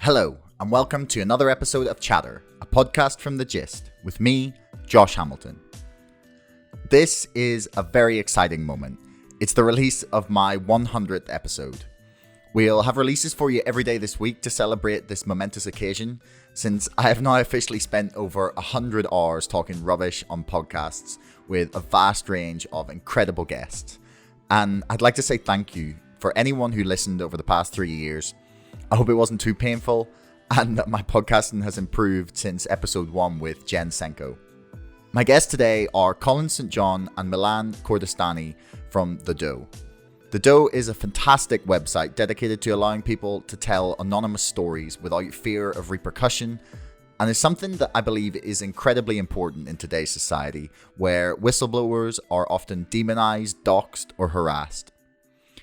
Hello, and welcome to another episode of Chatter, a podcast from The Gist, with me, Josh Hamilton. This is a very exciting moment. It's the release of my 100th episode. We'll have releases for you every day this week to celebrate this momentous occasion, since I have now officially spent over 100 hours talking rubbish on podcasts with a vast range of incredible guests. And I'd like to say thank you for anyone who listened over the past 3 years. I hope it wasn't too painful and that my podcasting has improved since episode 1 with Jen Senko. My guests today are Colin St. John and Milan Kordestani from The Doe. The Doe is a fantastic website dedicated to allowing people to tell anonymous stories without fear of repercussion, and is something that I believe is incredibly important in today's society, where whistleblowers are often demonized, doxxed, or harassed.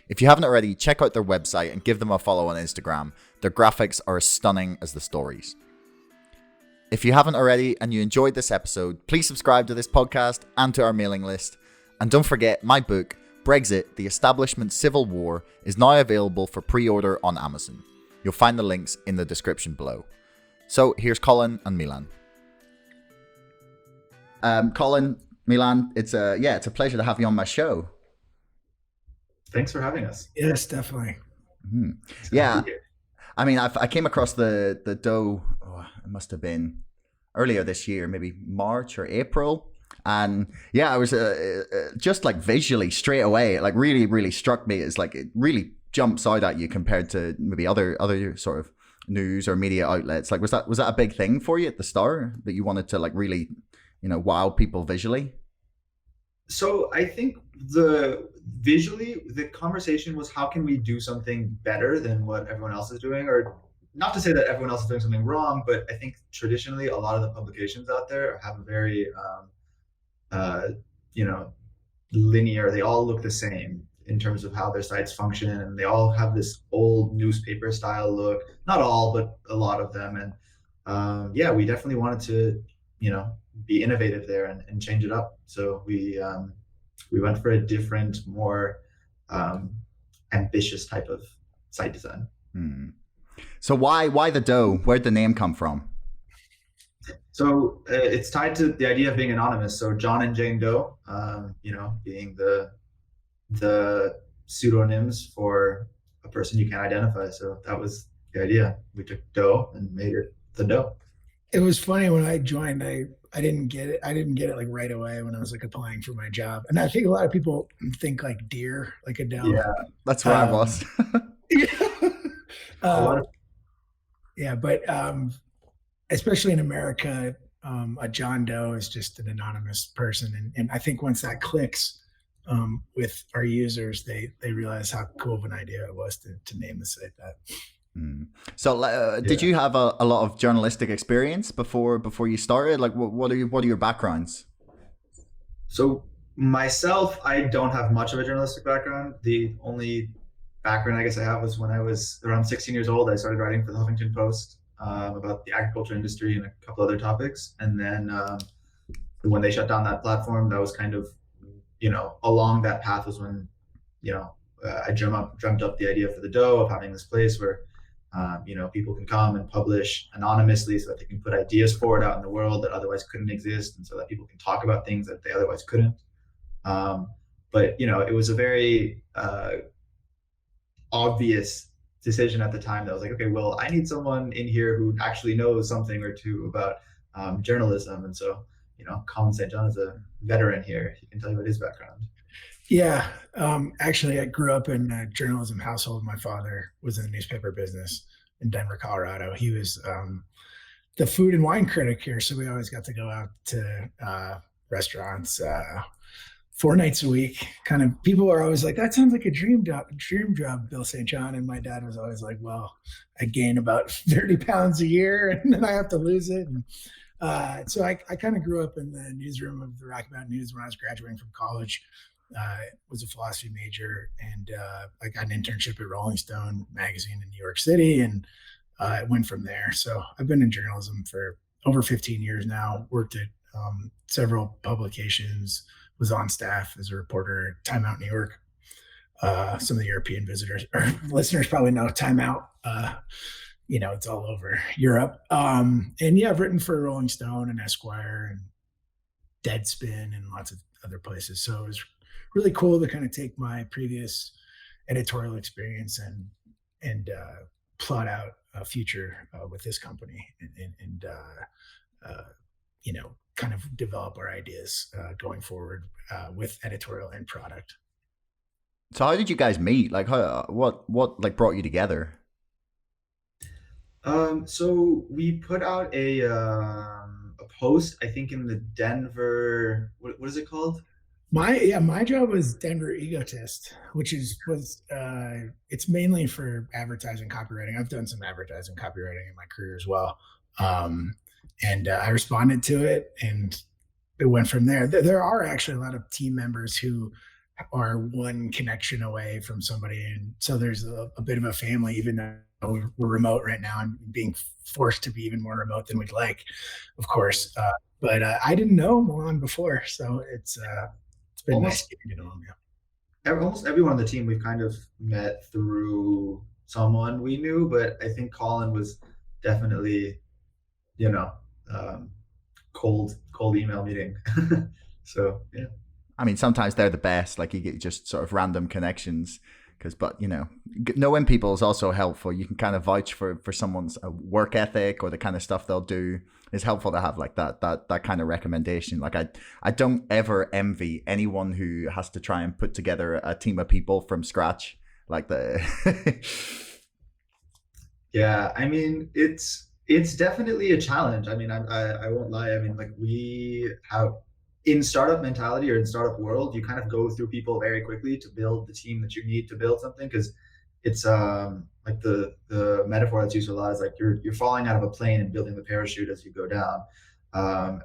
If you haven't already, check out their website and give them a follow on Instagram. Their graphics are as stunning as the stories. If you haven't already and you enjoyed this episode, please subscribe to this podcast and to our mailing list. And don't forget, my book, Brexit, The Establishment Civil War, is now available for pre-order on Amazon. You'll find the links in the description below. So here's Colin and Milan. Colin, Milan, it's a pleasure to have you on my show. Thanks for having us. Yes, definitely. Mm-hmm. Yeah, I mean, I came across the Doe. It must have been earlier this year, maybe March or April, and yeah, I was just like visually straight away, like really struck me. It's like it really jumps out at you compared to maybe other sort of news or media outlets. Like, was that a big thing for you at the start that you wanted to like really, wow people visually? So I think visually the conversation was, how can we do something better than what everyone else is doing? Or not to say that everyone else is doing something wrong, but I think traditionally a lot of the publications out there have a very linear, they all look the same in terms of how their sites function, and they all have this old newspaper style look. Not all, but a lot of them. And we definitely wanted to be innovative there and change it up. So we went for a different, more ambitious type of site design. So why the Doe? Where'd the name come from? So it's tied to the idea of being anonymous. So John and Jane Doe, being the pseudonyms for a person you can't identify. So that was the idea. We took Doe and made it the Doe. It was funny when I joined. I didn't get it. I didn't get it like right away when I was like applying for my job. And I think a lot of people think like deer, like a doe. Yeah, that's where I was. But especially in America, a John Doe is just an anonymous person. And I think once that clicks with our users, they realize how cool of an idea it was to name the site that. So did you have a lot of journalistic experience before you started? Like what are your backgrounds? So myself, I don't have much of a journalistic background. The only background I guess I have was when I was around 16 years old. I started writing for the Huffington Post about the agriculture industry and a couple other topics. And then when they shut down that platform, that was kind of, along that path was when, I dreamt up the idea for the Doe of having this place where people can come and publish anonymously so that they can put ideas forward out in the world that otherwise couldn't exist, and so that people can talk about things that they otherwise couldn't. But it was a very obvious decision at the time that was like, okay, well, I need someone in here who actually knows something or two about journalism. And so, Colin St. John is a veteran here. He can tell you about his background. Yeah. Actually, I grew up in a journalism household. My father was in the newspaper business in Denver, Colorado. He was the food and wine critic here. So we always got to go out to restaurants 4 nights a week. Kind of people are always like, that sounds like a dream job, Bill St. John. And my dad was always like, well, I gain about 30 pounds a year and then I have to lose it. And so I kind of grew up in the newsroom of the Rocky Mountain News when I was graduating from college. Was a philosophy major, and I got an internship at Rolling Stone magazine in New York City, and I went from there. So I've been in journalism for over 15 years now, worked at several publications, was on staff as a reporter at Time Out New York. Some of the European visitors or listeners probably know Time Out it's all over Europe. And yeah, I've written for Rolling Stone and Esquire and Deadspin and lots of other places. So it was really cool to kind of take my previous editorial experience and plot out a future with this company and kind of develop our ideas going forward with editorial and product. So how did you guys meet? Like, what like brought you together? So we put out a post, I think, in the Denver. What is it called? My job was Denver Egotist, which was it's mainly for advertising copywriting. I've done some advertising copywriting in my career as well, and I responded to it, and it went from there. There are actually a lot of team members who are one connection away from somebody, and so there's a bit of a family, even though we're remote right now and being forced to be even more remote than we'd like, of course. But I didn't know Milan before, so it's been nice getting to know him. Yeah. Almost everyone on the team we've kind of met through someone we knew, but I think Colin was definitely, cold email meeting. So yeah. I mean, sometimes they're the best. Like you get just sort of random connections. But knowing people is also helpful. You can kind of vouch for someone's work ethic or the kind of stuff they'll do. It's helpful to have like that kind of recommendation. Like I don't ever envy anyone who has to try and put together a team of people from scratch. Like Yeah, I mean, it's definitely a challenge. I mean, I won't lie. I mean, like we have in startup mentality or in startup world, you kind of go through people very quickly to build the team that you need to build something, because it's like the metaphor that's used a lot is like you're falling out of a plane and building the parachute as you go down.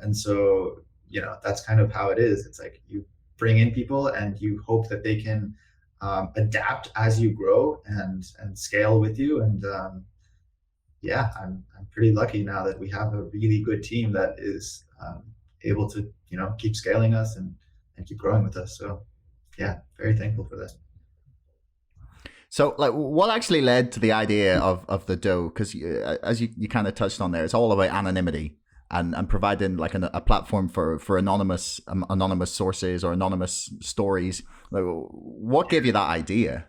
And so that's kind of how it is. It's like you bring in people and you hope that they can adapt as you grow and scale with you. And yeah, I'm pretty lucky now that we have a really good team that is able to keep scaling us and keep growing with us. So yeah, very thankful for that. So like what actually led to the idea of the dough? Because as you kind of touched on there, it's all about anonymity and providing like a platform for anonymous sources or anonymous stories. Like, what gave you that idea?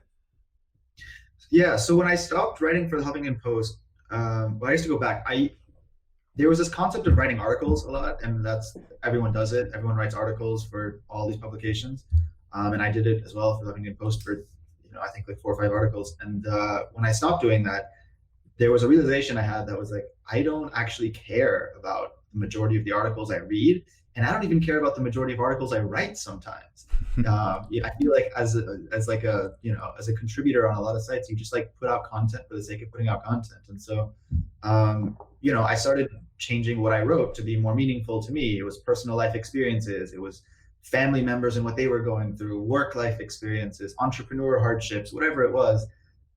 Yeah, so when I stopped writing for the Huffington Post, I used to go back. There was this concept of writing articles a lot, and everyone does it. Everyone writes articles for all these publications, and I did it as well for the Huffington Post for I think like 4 or 5 articles. And when I stopped doing that, there was a realization I had that was like, I don't actually care about the majority of the articles I read, and I don't even care about the majority of articles I write sometimes. I feel like as a contributor on a lot of sites, you just like put out content for the sake of putting out content. And so I started changing what I wrote to be more meaningful to me. It was personal life experiences. It was family members and what they were going through, work life experiences, entrepreneur hardships, whatever it was.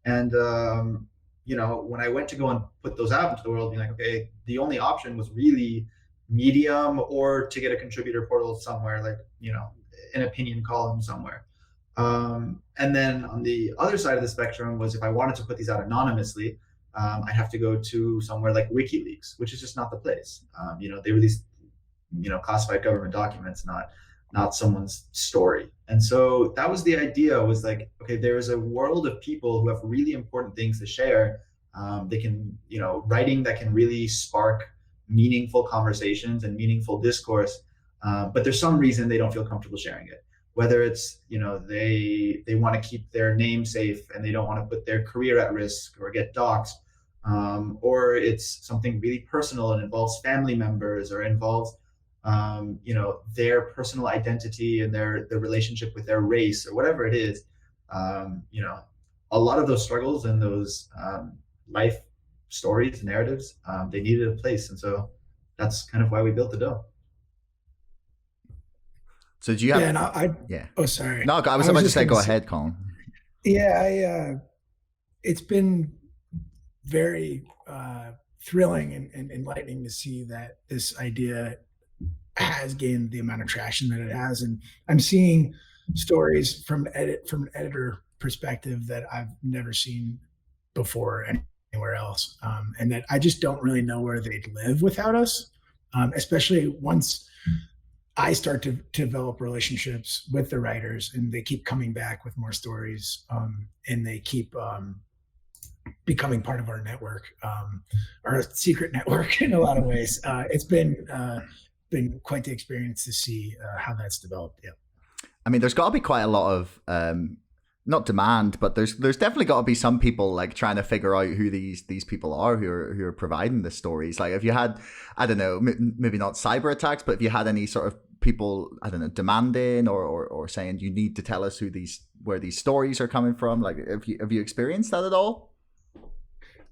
And, when I went to go and put those out into the world, being like, okay, the only option was really Medium or to get a contributor portal somewhere, like, an opinion column somewhere. And then on the other side of the spectrum was if I wanted to put these out anonymously, I'd have to go to somewhere like WikiLeaks, which is just not the place. They release, classified government documents, not someone's story. And so that was the idea, was like, okay, there is a world of people who have really important things to share. They can, writing that can really spark meaningful conversations and meaningful discourse. But there's some reason they don't feel comfortable sharing it. Whether it's, they want to keep their name safe and they don't want to put their career at risk or get doxxed. Or it's something really personal and involves family members or involves, their personal identity and their relationship with their race or whatever it is. A lot of those struggles and those life stories, narratives, they needed a place. And so that's kind of why we built the dough. So do you have? Yeah. Oh, sorry. No, I was about to say, go ahead, Colin. Yeah, it's been very thrilling and enlightening to see that this idea has gained the amount of traction that it has, and I'm seeing stories from an editor perspective that I've never seen before anywhere else, and that I just don't really know where they'd live without us, especially once I start to develop relationships with the writers, and they keep coming back with more stories, and they keep becoming part of our network, our secret network in a lot of ways. It's been quite the experience to see how that's developed. Yeah. I mean, there's got to be quite a lot of not demand, but there's definitely got to be some people like trying to figure out who these people are who are providing the stories. Like, if you had, I don't know, maybe not cyber attacks, but if you had any sort of people, I don't know, demanding or saying you need to tell us where these stories are coming from. Like, have you experienced that at all?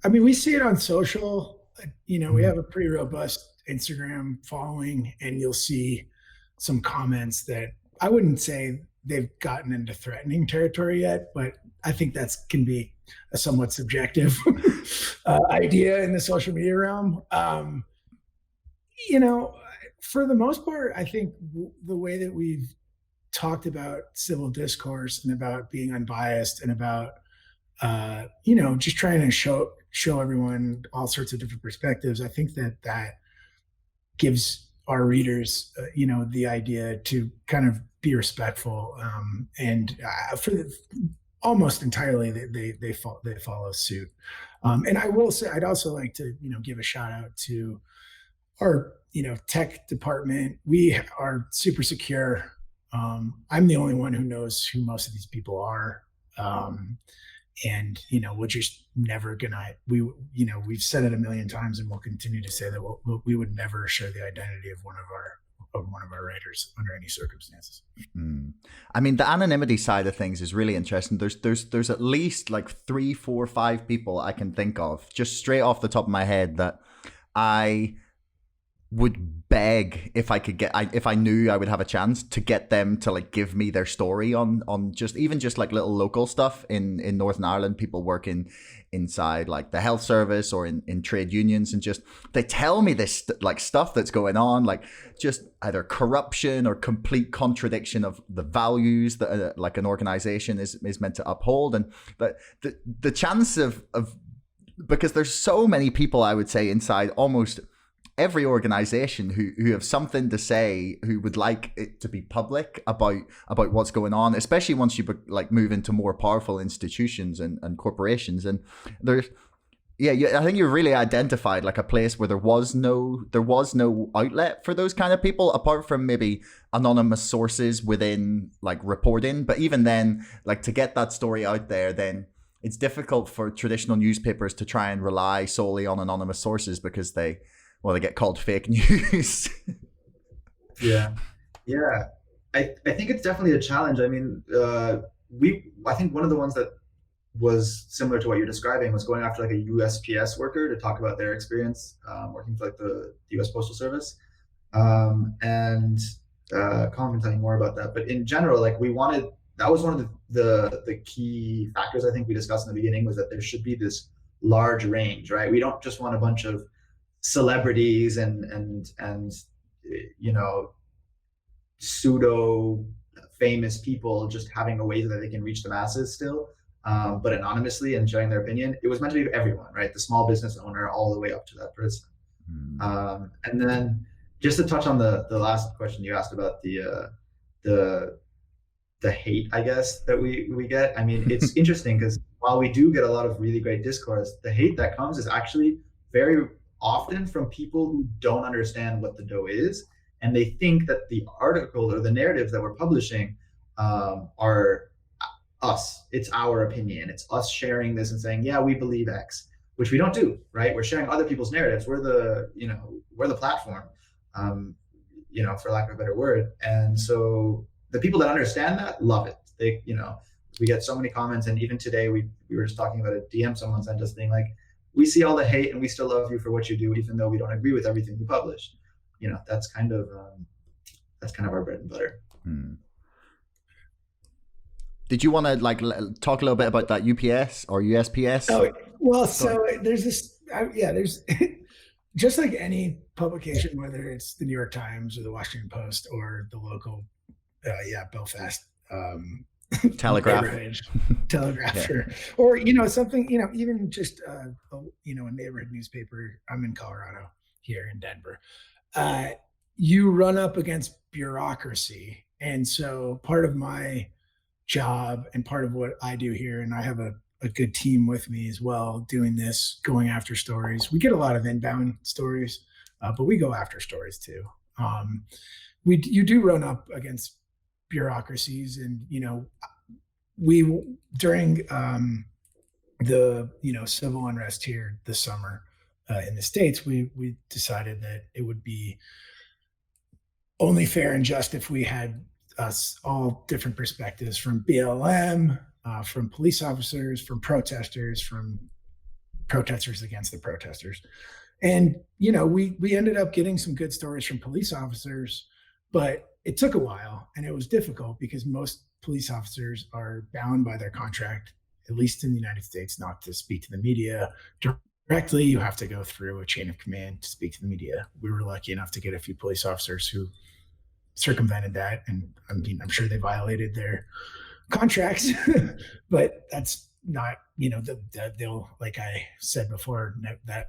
I mean, we see it on social. We have a pretty robust Instagram following, and you'll see some comments that I wouldn't say they've gotten into threatening territory yet, but I think that's can be a somewhat subjective idea in the social media realm. For the most part, I think the way that we've talked about civil discourse and about being unbiased and about just trying to show everyone all sorts of different perspectives, I think that gives our readers, the idea to kind of be respectful, and almost entirely they follow suit. And I will say, I'd also like to give a shout out to our tech department. We are super secure. I'm the only one who knows who most of these people are. And we're just never gonna. We've said it a million times, and we'll continue to say that we would never share the identity of one of our writers under any circumstances. I mean, the anonymity side of things is really interesting. There's at least like 3, 4, 5 people I can think of just straight off the top of my head that I would beg if I knew I would have a chance to get them to like give me their story on just like little local stuff in Northern Ireland, people working inside like the health service or in trade unions, and just they tell me this like stuff that's going on, like just either corruption or complete contradiction of the values that like an organization is meant to uphold. And the chance of because there's so many people, I would say, inside almost every organization who have something to say, who would like it to be public about what's going on, especially once you like move into more powerful institutions and corporations. And I think you really identified like a place where there was no outlet for those kind of people, apart from maybe anonymous sources within like reporting. But even then, like to get that story out there, then it's difficult for traditional newspapers to try and rely solely on anonymous sources because they get called fake news. Yeah. I think it's definitely a challenge. I mean, I think one of the ones that was similar to what you're describing was going after like a USPS worker to talk about their experience working for like the US Postal Service. And Colin can tell you more about that. But in general, like that was one of the key factors I think we discussed in the beginning, was that there should be this large range, right? We don't just want a bunch of celebrities and pseudo famous people just having a way that they can reach the masses still, but anonymously and sharing their opinion. It was meant to be everyone, right? The small business owner all the way up to that person. And then just to touch on the last question you asked about the hate, I guess, that we get. I mean, it's interesting because while we do get a lot of really great discourse, the hate that comes is actually very often from people who don't understand what the dough is, and they think that the article or the narratives that we're publishing are us. It's our opinion. It's us sharing this and saying, yeah, we believe X, which we don't do, right? We're sharing other people's narratives. We're the platform, for lack of a better word. And so the people that understand that love it. They, we get so many comments, and even today we were just talking about a DM someone sent us being like, we see all the hate and we still love you for what you do, even though we don't agree with everything you publish. That's kind of our bread and butter. Did you want to like talk a little bit about that UPS or USPS? Oh, well, so there's this, there's just like any publication, whether it's the New York Times or the Washington Post or the local, Belfast Telegraph. neighborhood telegraph, Yeah. or something, even just a neighborhood newspaper. I'm in Colorado, here in Denver. uh, you run up against bureaucracy. And so part of my job and part of what I do here, and I have a good team with me as well doing this, going after stories. We get a lot of inbound stories, but we go after stories too. You do run up against bureaucracies, and we during the civil unrest here this summer in the States, we decided that it would be only fair and just if we had us all different perspectives from BLM, from police officers, from protesters against the protesters. And, we ended up getting some good stories from police officers, but it took a while and it was difficult because most police officers are bound by their contract, at least in the United States, not to speak to the media directly. You have to go through a chain of command to speak to the media. We were lucky enough to get a few police officers who circumvented that. And I'm sure they violated their contracts, but that's not, they'll, like I said before, that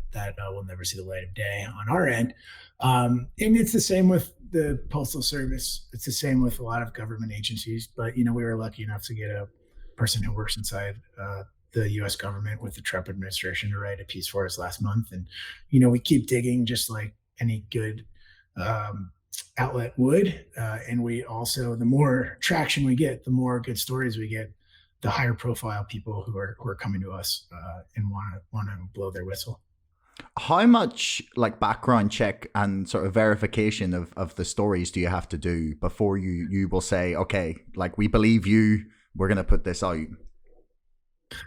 will never see the light of day on our end. And it's the same with the Postal Service. It's the same with a lot of government agencies, but, we were lucky enough to get a person who works inside the U.S. government with the Trump administration to write a piece for us last month. And, we keep digging just like any good outlet would. And we also, the more traction we get, the more good stories we get, the higher profile people who are coming to us and want to blow their whistle. How much like background check and sort of verification of the stories do you have to do before you will say, okay, like we believe you, we're going to put this out?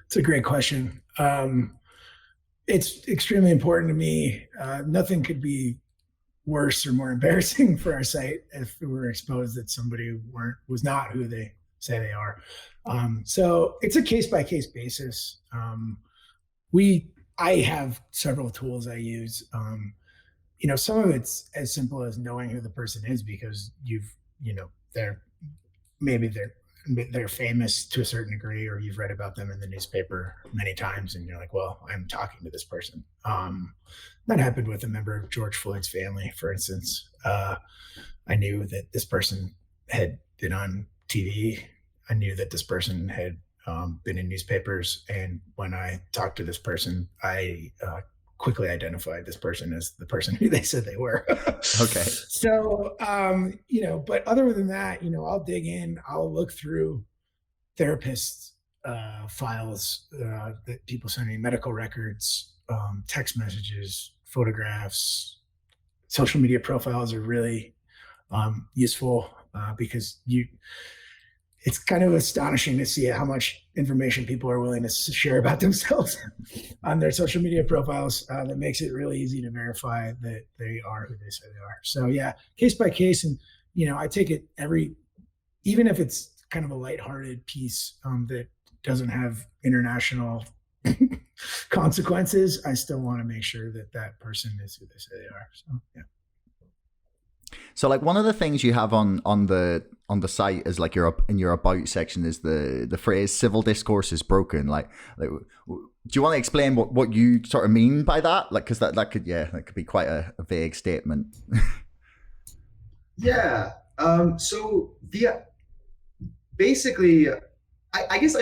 It's a great question. It's extremely important to me. Nothing could be worse or more embarrassing for our site if we were exposed that somebody was not who they say they are. So it's a case-by-case basis. I have several tools I use. Some of it's as simple as knowing who the person is because they're famous to a certain degree, or you've read about them in the newspaper many times and you're like, well, I'm talking to this person. That happened with a member of George Floyd's family, for instance. I knew that this person had been on TV. I knew that this person had been in newspapers. And when I talked to this person, I quickly identified this person as the person who they said they were. Okay. So, but other than that, I'll dig in, I'll look through therapists' files that people send me, medical records, text messages, photographs. Social media profiles are really useful because it's kind of astonishing to see how much information people are willing to share about themselves on their social media profiles. That makes it really easy to verify that they are who they say they are. So yeah, case by case. And, I take it even if it's kind of a lighthearted piece that doesn't have international consequences, I still want to make sure that that person is who they say they are. So, yeah. So like one of the things you have on the site is like in your about section is the phrase civil discourse is broken. Like do you want to explain what you sort of mean by that? Like, cause that could be quite a vague statement. Yeah. Basically I guess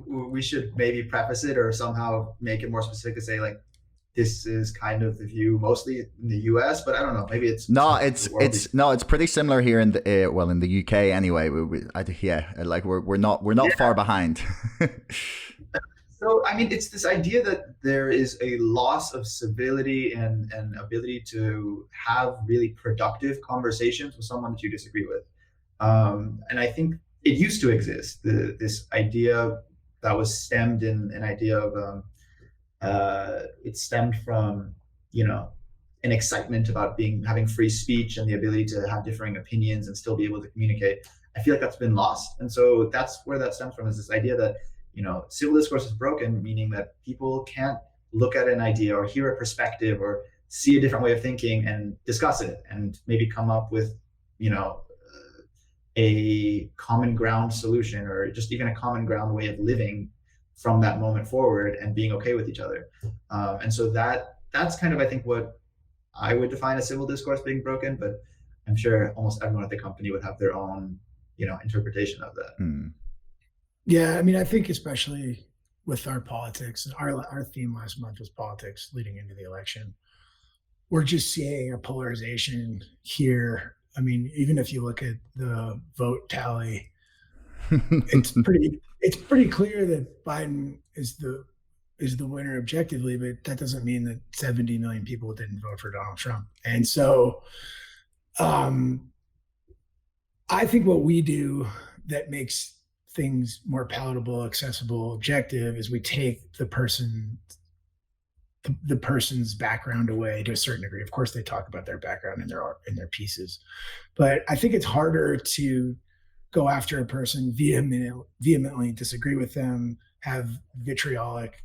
we should maybe preface it or somehow make it more specific to say like, this is kind of the view mostly in the US, but I don't know. Maybe it's it's pretty similar here in the UK anyway. We're not far behind. So I mean, it's this idea that there is a loss of civility and ability to have really productive conversations with someone that you disagree with, and I think it used to exist. This idea that was stemmed in an idea of. It stemmed from, an excitement about having free speech and the ability to have differing opinions and still be able to communicate. I feel like that's been lost. And so that's where that stems from, is this idea that, civil discourse is broken, meaning that people can't look at an idea or hear a perspective or see a different way of thinking and discuss it and maybe come up with, a common ground solution, or just even a common ground way of living from that moment forward, and being okay with each other. And so that's kind of, I think, what I would define as civil discourse being broken, but I'm sure almost everyone at the company would have their own, interpretation of that. Yeah, I mean, I think especially with our politics, our theme last month was politics leading into the election. We're just seeing a polarization here. I mean, even if you look at the vote tally, it's pretty clear that Biden is the winner objectively, but that doesn't mean that 70 million people didn't vote for Donald Trump. And so I think what we do that makes things more palatable, accessible, objective is we take the person's background away to a certain degree. Of course, they talk about their background in their pieces, but I think it's harder to go after a person, vehemently disagree with them, have vitriolic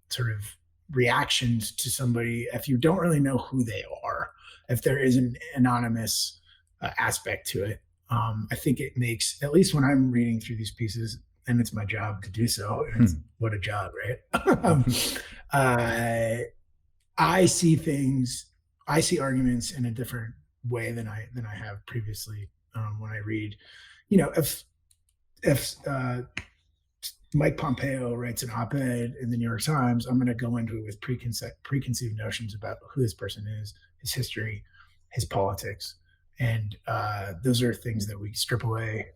sort of reactions to somebody if you don't really know who they are, if there is an anonymous aspect to it. I think it makes, at least when I'm reading through these pieces, and it's my job to do so, and it's, what a job, right? I see arguments in a different way than I have previously when I read. If Mike Pompeo writes an op-ed in the New York Times, I'm going to go into it with preconceived notions about who this person is, his history, his politics, and those are things that we strip away,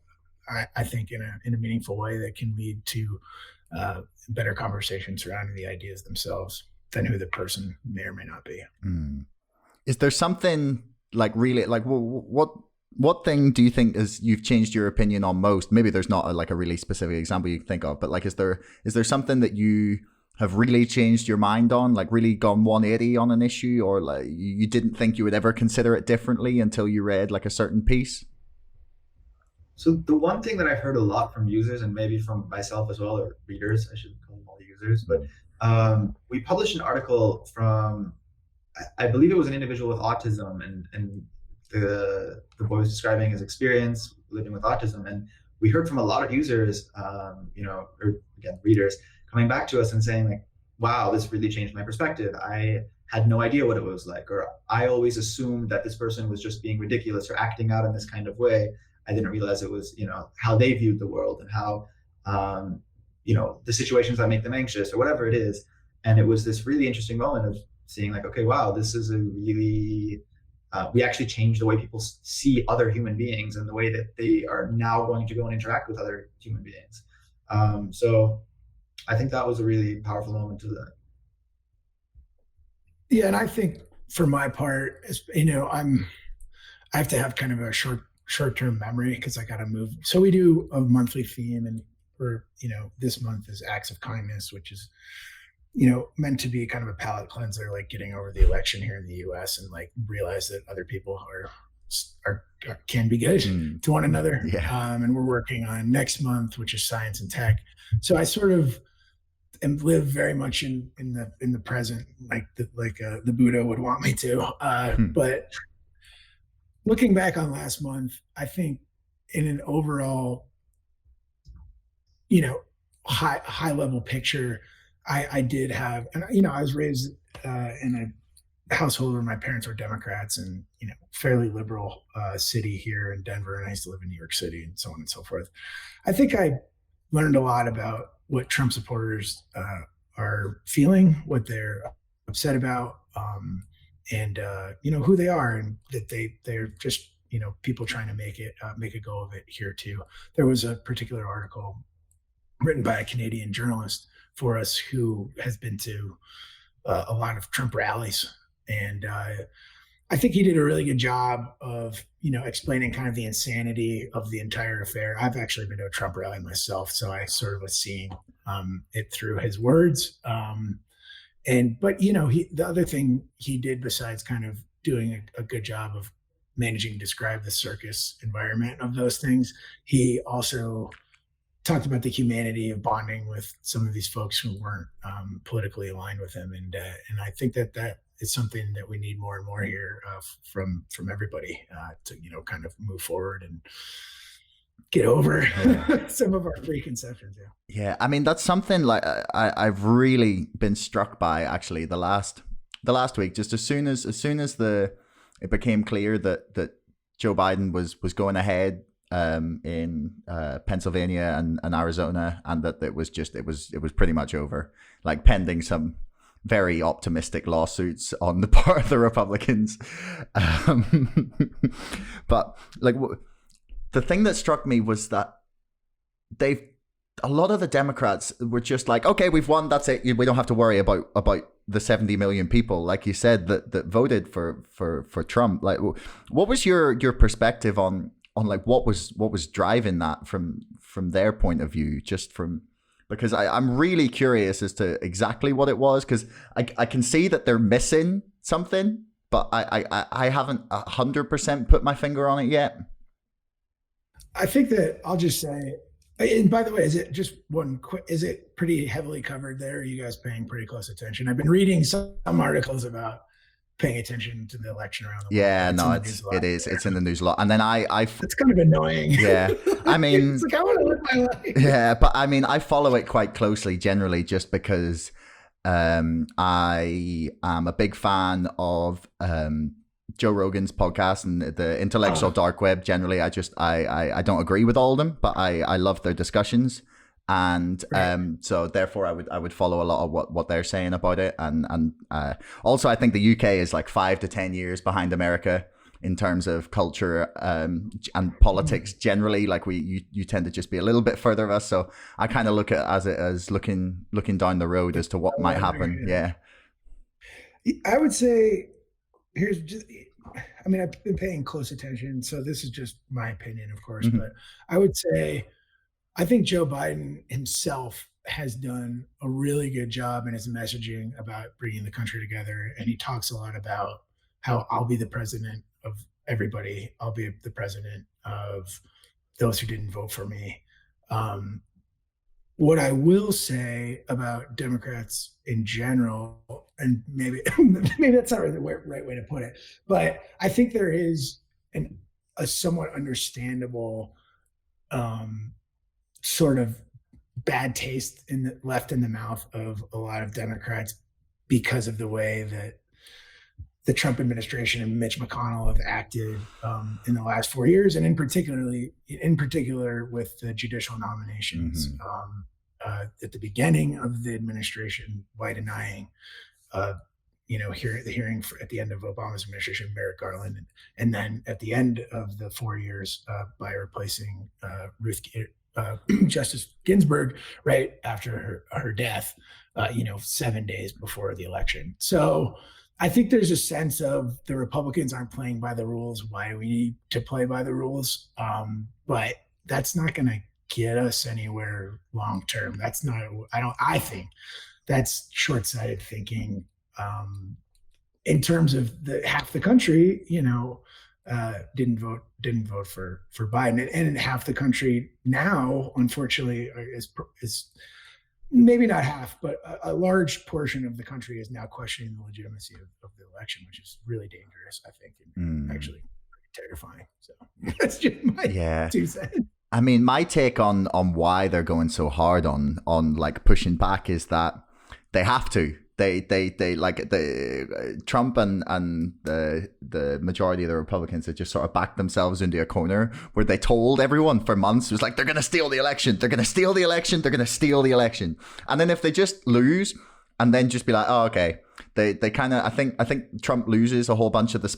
I think, in a meaningful way that can lead to better conversation surrounding the ideas themselves than who the person may or may not be. Is there something like really like what thing do you think is you've changed your opinion on most? Maybe there's not a really specific example you can think of, but like is there something that you have really changed your mind on, like really gone 180 on an issue, or like you didn't think you would ever consider it differently until you read like a certain piece? So the one thing that I've heard a lot from users, and maybe from myself as well, or readers, I should call them all users, but we published an article from, I believe it was an individual with autism, and the boy was describing his experience living with autism, and we heard from a lot of users, or again, readers, coming back to us and saying like, wow, this really changed my perspective. I had no idea what it was like, or I always assumed that this person was just being ridiculous or acting out in this kind of way. I didn't realize it was, how they viewed the world, and how, the situations that make them anxious or whatever it is. And it was this really interesting moment of seeing like, okay, wow, this is a really, we actually changed the way people see other human beings and the way that they are now going to go and interact with other human beings. So I think that was a really powerful moment to that. Yeah, and I think for my part, I have to have kind of a short-term memory because I got to move. So we do a monthly theme, and this month is acts of kindness, which is, meant to be kind of a palate cleanser, like getting over the election here in the US and like realize that other people can be good to one another. Yeah. And we're working on next month, which is science and tech. So I sort of live very much in the present, like the Buddha would want me to. But looking back on last month, I think in an overall, high level picture, I did have, and I was raised in a household where my parents were Democrats, and fairly liberal city here in Denver, and I used to live in New York City, and so on and so forth. I think I learned a lot about what Trump supporters are feeling, what they're upset about, and who they are, and that they're just people trying to make a go of it here too. There was a particular article written by a Canadian journalist for us who has been to a lot of Trump rallies, and I think he did a really good job of explaining kind of the insanity of the entire affair. I've actually been to a Trump rally myself, so I sort of was seeing it through his words. But the other thing he did, besides kind of doing a good job of managing to describe the circus environment of those things, he also talked about the humanity of bonding with some of these folks who weren't politically aligned with him, and I think that is something that we need more and more here from everybody to kind of move forward and get over some of our preconceptions. Yeah, I mean that's something like I've really been struck by actually the last week. Just as soon as it became clear that Joe Biden was going ahead in Pennsylvania and Arizona, and that it was pretty much over, like pending some very optimistic lawsuits on the part of the Republicans. But like the thing that struck me was that a lot of the Democrats were just like, okay, we've won, that's it. We don't have to worry about the 70 million people, like you said, that voted for Trump. Like, what was your perspective on like what was driving that from their point of view? Just from, because I'm really curious as to exactly what it was, because I can see that they're missing something, but I haven't 100% put my finger on it yet. I think that I'll just say, and by the way, is it pretty heavily covered there? Are you guys paying pretty close attention? I've been reading some articles about paying attention to the election around the world. Yeah, no, it is. It's in the news a lot. And then it's kind of annoying. Yeah. I mean, it's like, I want to live my life. Yeah, but I mean, I follow it quite closely generally just because I am a big fan of Joe Rogan's podcast and the intellectual dark web. Generally, I don't agree with all of them, but I love their discussions, and so therefore I would follow a lot of what they're saying about it, and also I think the UK is like 5 to 10 years behind America in terms of culture and politics generally. Like you tend to just be a little bit further of us, so I kind of look at it as looking down the road as to what might happen. Yeah, I would say I've been paying close attention, so this is just my opinion, of course, but I would say I think Joe Biden himself has done a really good job in his messaging about bringing the country together, and he talks a lot about how I'll be the president of everybody. I'll be the president of those who didn't vote for me. What I will say about Democrats in general, and maybe that's not really the right way to put it, but I think there is a somewhat understandable sort of bad taste left in the mouth of a lot of Democrats because of the way that the Trump administration and Mitch McConnell have acted in the last 4 years, and in particular with the judicial nominations at the beginning of the administration by denying, the hearing at the end of Obama's administration, Merrick Garland, and then at the end of the 4 years by replacing Justice Ginsburg right after her death, 7 days before the election. So I think there's a sense of the Republicans aren't playing by the rules. Why do we need to play by the rules? But that's not going to get us anywhere long term. I think that's short-sighted thinking. In terms of half the country, didn't vote for Biden, and half the country now, unfortunately, is maybe not half, but a large portion of the country is now questioning the legitimacy of the election, which is really dangerous, I think, and actually terrifying. So that's just my 2 cents. I mean, my take on why they're going so hard on like pushing back is that they have to. They like Trump and the majority of the Republicans have just sort of backed themselves into a corner where they told everyone for months, it was like, they're going to steal the election. They're going to steal the election. They're going to steal the election. And then if they just lose and then just be like, oh, okay. They kind of, I think Trump loses a whole bunch of the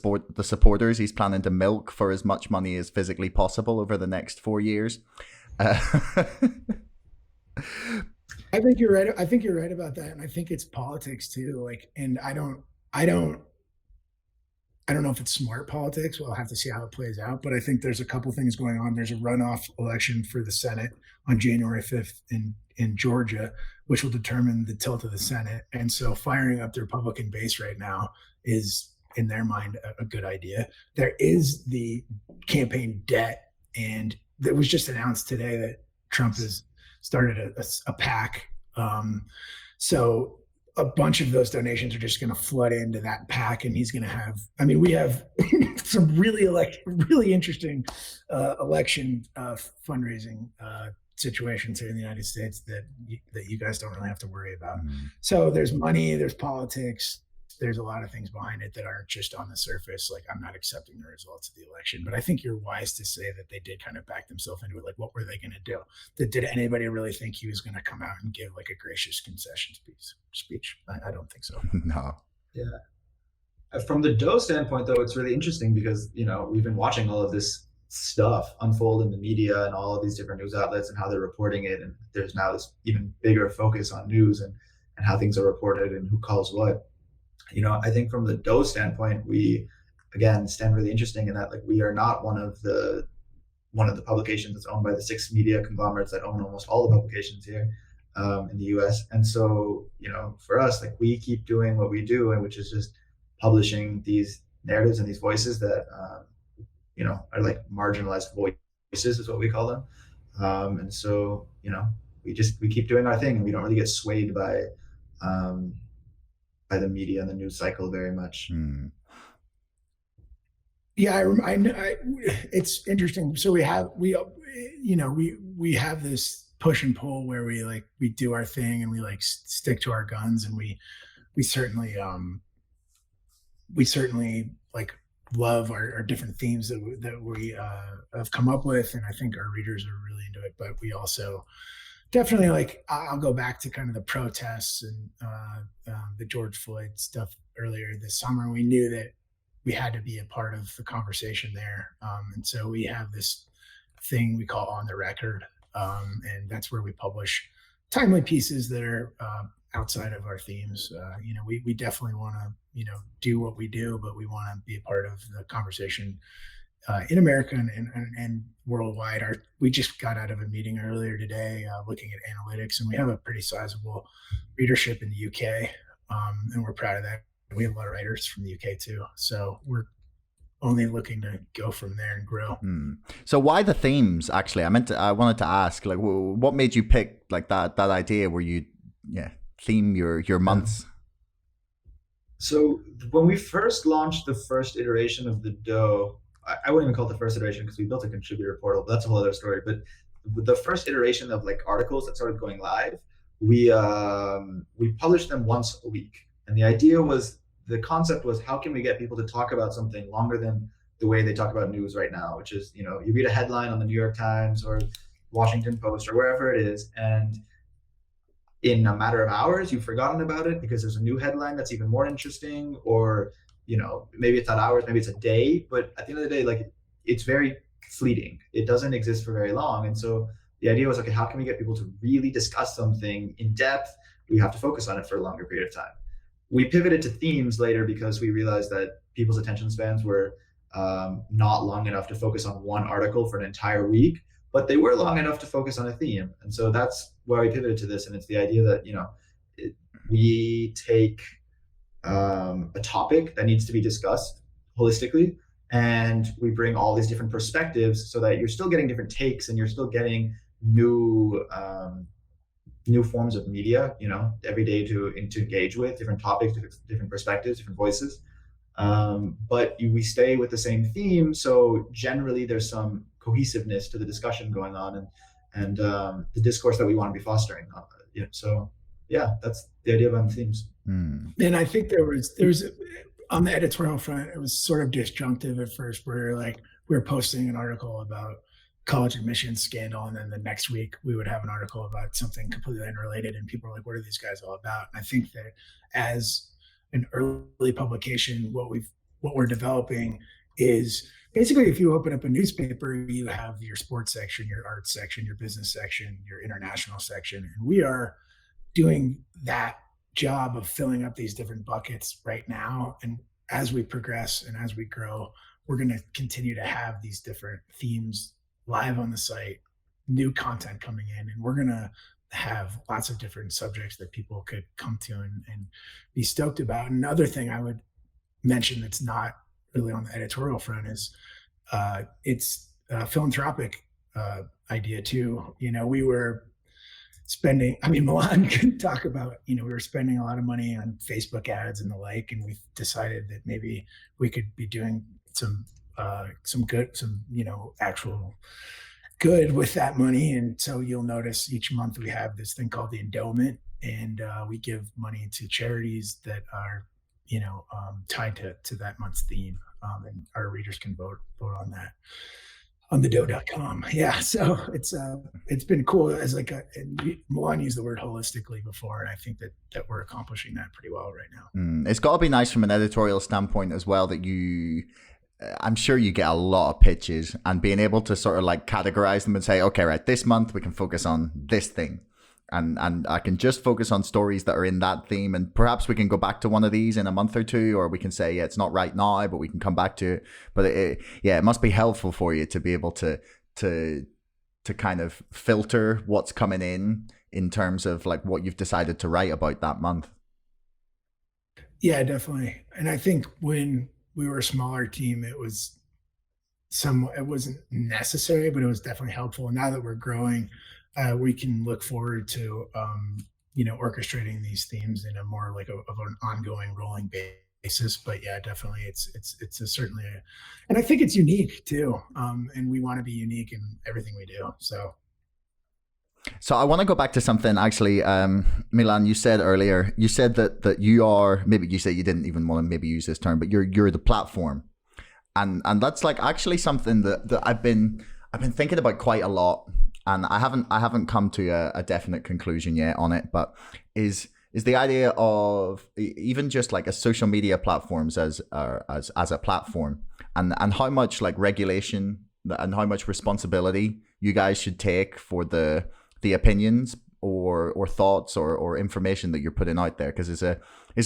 supporters he's planning to milk for as much money as physically possible over the next 4 years. I think you're right. I think you're right about that, and I think it's politics too. And I don't know if it's smart politics. We'll have to see how it plays out. But I think there's a couple things going on. There's a runoff election for the Senate on January 5th in Georgia, which will determine the tilt of the Senate. And so firing up the Republican base right now is, in their mind, a good idea. There is the campaign debt, and it was just announced today that Trump is started a PAC. So a bunch of those donations are just going to flood into that PAC, and he's going to have. I mean, we have some really interesting election fundraising situations here in the United States that you guys don't really have to worry about. So there's money, there's politics, there's a lot of things behind it that aren't just on the surface. Like, I'm not accepting the results of the election, but I think you're wise to say that they did kind of back themselves into it. Like, what were they going to do? Did anybody really think he was going to come out and give like a gracious concession speech? I don't think so. No. Yeah. From the Doe standpoint, though, it's really interesting because, we've been watching all of this stuff unfold in the media and all of these different news outlets and how they're reporting it. And there's now this even bigger focus on news and how things are reported and who calls what. I think from the Doe standpoint, we, again, stand really interesting in that, like, we are not one of the publications that's owned by the 6 media conglomerates that own almost all the publications here in the US. And so, for us, like, we keep doing what we do, and which is just publishing these narratives and these voices that, are like marginalized voices is what we call them. And so, we keep doing our thing, and we don't really get swayed by the media and the news cycle very much. Yeah, it's interesting. So we have this push and pull where we do our thing and we like stick to our guns, and we certainly like love our different themes that we have come up with, and I think our readers are really into it. But we also definitely, like, I'll go back to kind of the protests and the George Floyd stuff earlier this summer. We knew that we had to be a part of the conversation there. And so we have this thing we call On the Record. And that's where we publish timely pieces that are outside of our themes. We definitely want to, do what we do, but we want to be a part of the conversation in America and worldwide. We just got out of a meeting earlier today looking at analytics, and we have a pretty sizable readership in the UK, and we're proud of that. We have a lot of writers from the UK too, so we're only looking to go from there and grow. So why the themes? Actually, I wanted to ask, like, what made you pick like that idea where you theme your months? So when we first launched the first iteration of the Doe, I wouldn't even call it the first iteration because we built a contributor portal. That's a whole other story. But with the first iteration of like articles that started going live, we published them once a week. And the concept was, how can we get people to talk about something longer than the way they talk about news right now, which is, you read a headline on the New York Times or Washington Post or wherever it is, and in a matter of hours, you've forgotten about it because there's a new headline that's even more interesting, or, maybe it's not hours, maybe it's a day, but at the end of the day, like, it's very fleeting. It doesn't exist for very long. And so the idea was, okay, how can we get people to really discuss something in depth? We have to focus on it for a longer period of time. We pivoted to themes later because we realized that people's attention spans were not long enough to focus on one article for an entire week, but they were long enough to focus on a theme. And so that's why we pivoted to this. And it's the idea that, we take a topic that needs to be discussed holistically, and we bring all these different perspectives so that you're still getting different takes and you're still getting new forms of media, every day to engage with different topics, different perspectives, different voices. But we stay with the same theme. So generally there's some cohesiveness to the discussion going on and the discourse that we want to be fostering. So yeah, that's the idea behind the themes. And I think there was on the editorial front, it was sort of disjunctive at first, where like we were posting an article about college admissions scandal, and then the next week we would have an article about something completely unrelated, and people are like, what are these guys all about? And I think that as an early publication, what we're developing is basically, if you open up a newspaper, you have your sports section, your arts section, your business section, your international section, and we are doing that job of filling up these different buckets right now. And as we progress and as we grow, we're going to continue to have these different themes live on the site, new content coming in, and we're going to have lots of different subjects that people could come to and be stoked about. Another thing I would mention that's not really on the editorial front is it's a philanthropic idea too. We were spending. I mean, Milan can talk about, we were spending a lot of money on Facebook ads and the like, and we decided that maybe we could be doing some good, actual good with that money. And so you'll notice each month we have this thing called the endowment, and we give money to charities that are, tied to that month's theme. And our readers can vote on that on thedough.com. Yeah. So it's been cool as like Milan used the word holistically before. And I think that we're accomplishing that pretty well right now. It's got to be nice from an editorial standpoint as well that I'm sure you get a lot of pitches, and being able to sort of like categorize them and say, okay, right, this month we can focus on this thing. And I can just focus on stories that are in that theme, and perhaps we can go back to one of these in a month or two, or we can say, yeah, it's not right now, but we can come back to it. But it must be helpful for you to be able to kind of filter what's coming in terms of like what you've decided to write about that month. Yeah, definitely. And I think when we were a smaller team, it wasn't necessary, but it was definitely helpful. And now that we're growing, we can look forward to, orchestrating these themes in a more like of an ongoing rolling basis. But yeah, definitely it's certainly, and I think it's unique too. And we want to be unique in everything we do. So I want to go back to something actually, Milan, you said earlier, that you are, maybe you say you didn't even want to maybe use this term, but you're the platform. And that's like actually something that I've been thinking about quite a lot. And I haven't come to a definite conclusion yet on it, but is the idea of even just like a social media platforms as a platform, and how much like regulation and how much responsibility you guys should take for the opinions or thoughts or information that you're putting out there, because it's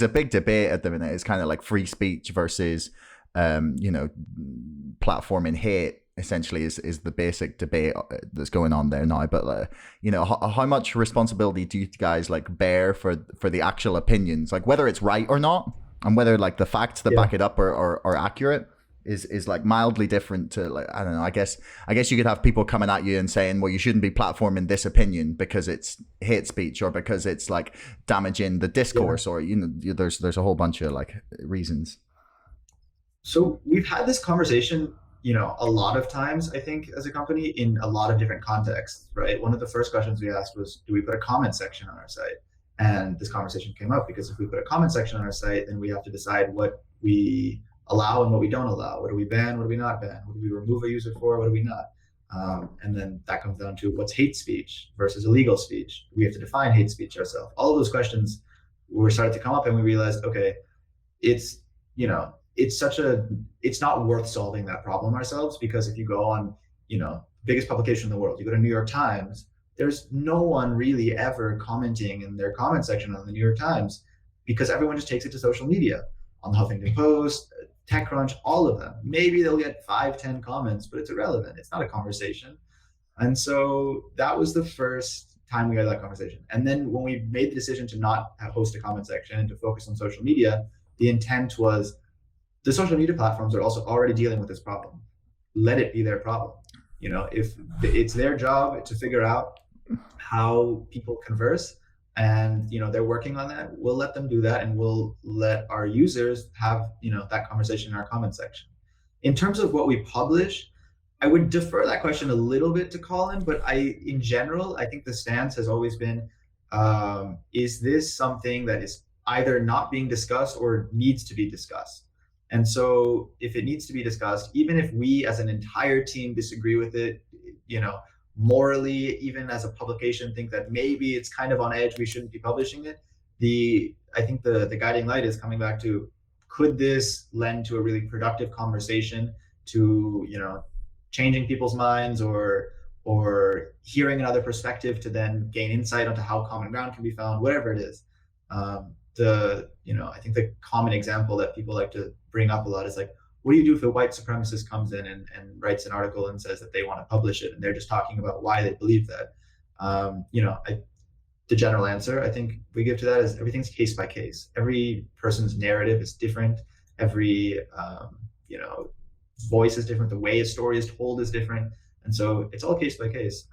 a big debate at the minute. It's kind of like free speech versus platforming hate. Essentially is the basic debate that's going on there now. But how much responsibility do you guys like bear for the actual opinions, like whether it's right or not, and whether like the facts that back it up are accurate is like mildly different to, like, I don't know, I guess you could have people coming at you and saying, well, you shouldn't be platforming this opinion because it's hate speech, or because it's like damaging the discourse, or there's a whole bunch of like reasons. So we've had this conversation a lot of times, I think, as a company in a lot of different contexts, right? One of the first questions we asked was, do we put a comment section on our site? And this conversation came up because if we put a comment section on our site, then we have to decide what we allow and what we don't allow. What do we ban? What do we not ban? What do we remove a user for? What do we not? And then that comes down to what's hate speech versus illegal speech. We have to define hate speech ourselves. All of those questions were started to come up, and we realized, okay, it's not worth solving that problem ourselves, because if you go on, biggest publication in the world, you go to New York Times, there's no one really ever commenting in their comment section on the New York Times, because everyone just takes it to social media. On the Huffington Post, TechCrunch, all of them. Maybe they'll get 5-10 comments, but it's irrelevant. It's not a conversation. And so that was the first time we had that conversation. And then when we made the decision to not host a comment section and to focus on social media, the intent was, the social media platforms are also already dealing with this problem. Let it be their problem. If it's their job to figure out how people converse, and they're working on that, we'll let them do that, and we'll let our users have that conversation in our comment section. In terms of what we publish, I would defer that question a little bit to Colin, but in general, I think the stance has always been, is this something that is either not being discussed or needs to be discussed? And so if it needs to be discussed, even if we as an entire team disagree with it, morally, even as a publication, think that maybe it's kind of on edge, we shouldn't be publishing it, I think the guiding light is coming back to, could this lend to a really productive conversation, to changing people's minds, or hearing another perspective to then gain insight onto how common ground can be found, whatever it is. I think the common example that people like to bring up a lot is like, what do you do if a white supremacist comes in and writes an article and says that they want to publish it, and they're just talking about why they believe that? The general answer I think we give to that is, everything's case by case. Every person's narrative is different. Every voice is different. The way a story is told is different, and so it's all case by case.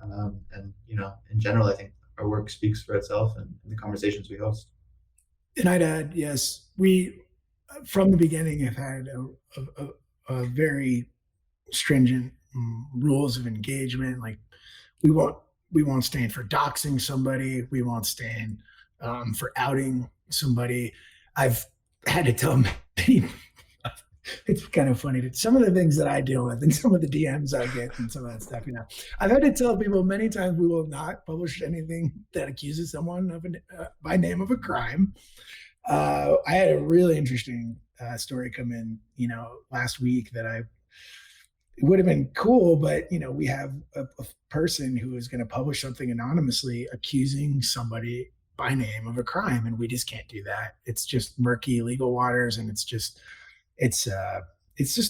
In general, I think our work work speaks for itself and the conversations we host. And I'd add, yes, we from the beginning have had a very stringent rules of engagement. Like we won't stand for doxing somebody. We won't stand for outing somebody. I've had to tell many. It's kind of funny that some of the things that I deal with and some of the DMs I get and some of that stuff, I've had to tell people many times we will not publish anything that accuses someone of by name of a crime. I had a really interesting story come in, last week that it would have been cool, but we have a person who is going to publish something anonymously accusing somebody by name of a crime, and we just can't do that. It's just murky legal waters, and it's just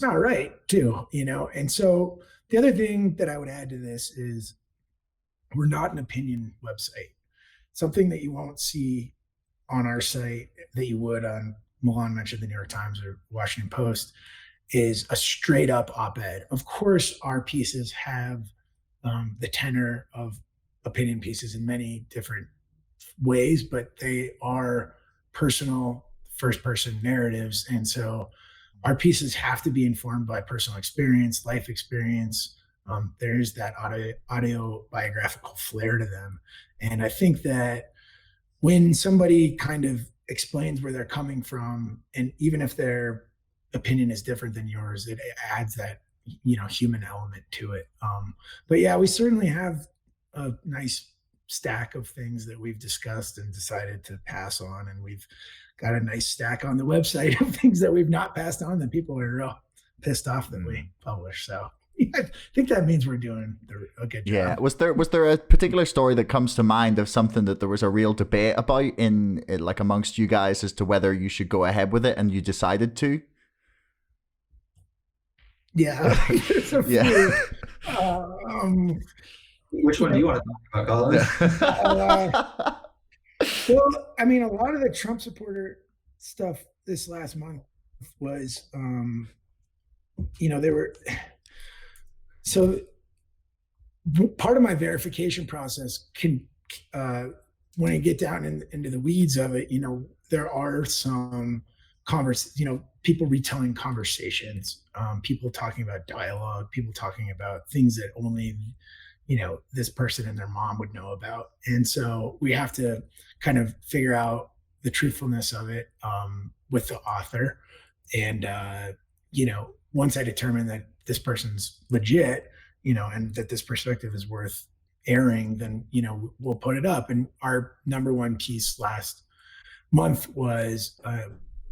not right too, And so the other thing that I would add to this is we're not an opinion website. Something that you won't see on our site that you would on, Milan mentioned the New York Times or Washington Post, is a straight up op-ed. Of course, our pieces have the tenor of opinion pieces in many different ways, but they are personal first person narratives. And so our pieces have to be informed by personal experience, life experience. There's that autobiographical flair to them. And I think that when somebody kind of explains where they're coming from, and even if their opinion is different than yours, it adds that, human element to it. But yeah, we certainly have a nice stack of things that we've discussed and decided to pass on. And we've got a nice stack on the website of things that we've not passed on that people are real pissed off that we publish. So I think that means we're doing a good job. Yeah. Was there a particular story that comes to mind of something that there was a real debate about in like amongst you guys as to whether you should go ahead with it and you decided to? Yeah. Yeah. Which one do you want to talk about, Colin? Well, I mean, a lot of the Trump supporter stuff this last month was, so part of my verification process can, when I get down into the weeds of it, there are some people retelling conversations, people talking about dialogue, people talking about things that only this person and their mom would know about. And so we have to kind of figure out the truthfulness of it with the author. And, once I determine that this person's legit, and that this perspective is worth airing, then, we'll put it up. And our number one piece last month was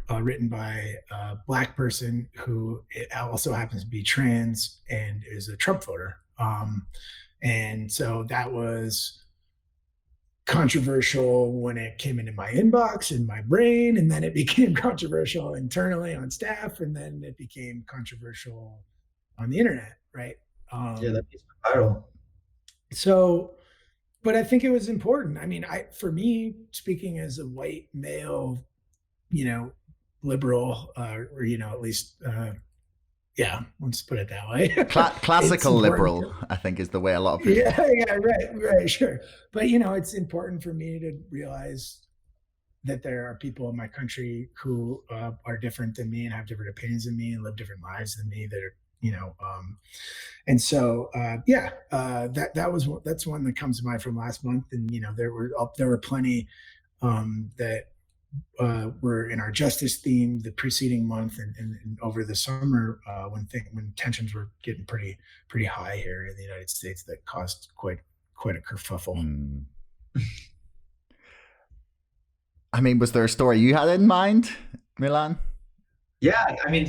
written by a Black person who also happens to be trans and is a Trump voter. And so that was controversial when it came into my inbox in my brain, and then it became controversial internally on staff, and then it became controversial on the internet, right? Yeah, that piece went viral. So, but I think it was important. I mean, for me, speaking as a white male, liberal, or at least. Yeah, let's put it that way. Classical liberal, I think, is the way a lot of people. Yeah, right, sure. But it's important for me to realize that there are people in my country who are different than me and have different opinions than me and live different lives than me. That are, and so that's one that comes to mind from last month. And there were plenty that. Were in our justice theme the preceding month and over the summer when tensions were getting pretty high here in the United States, that caused quite a kerfuffle. I mean, was there a story you had in mind, Milan? Yeah, I mean,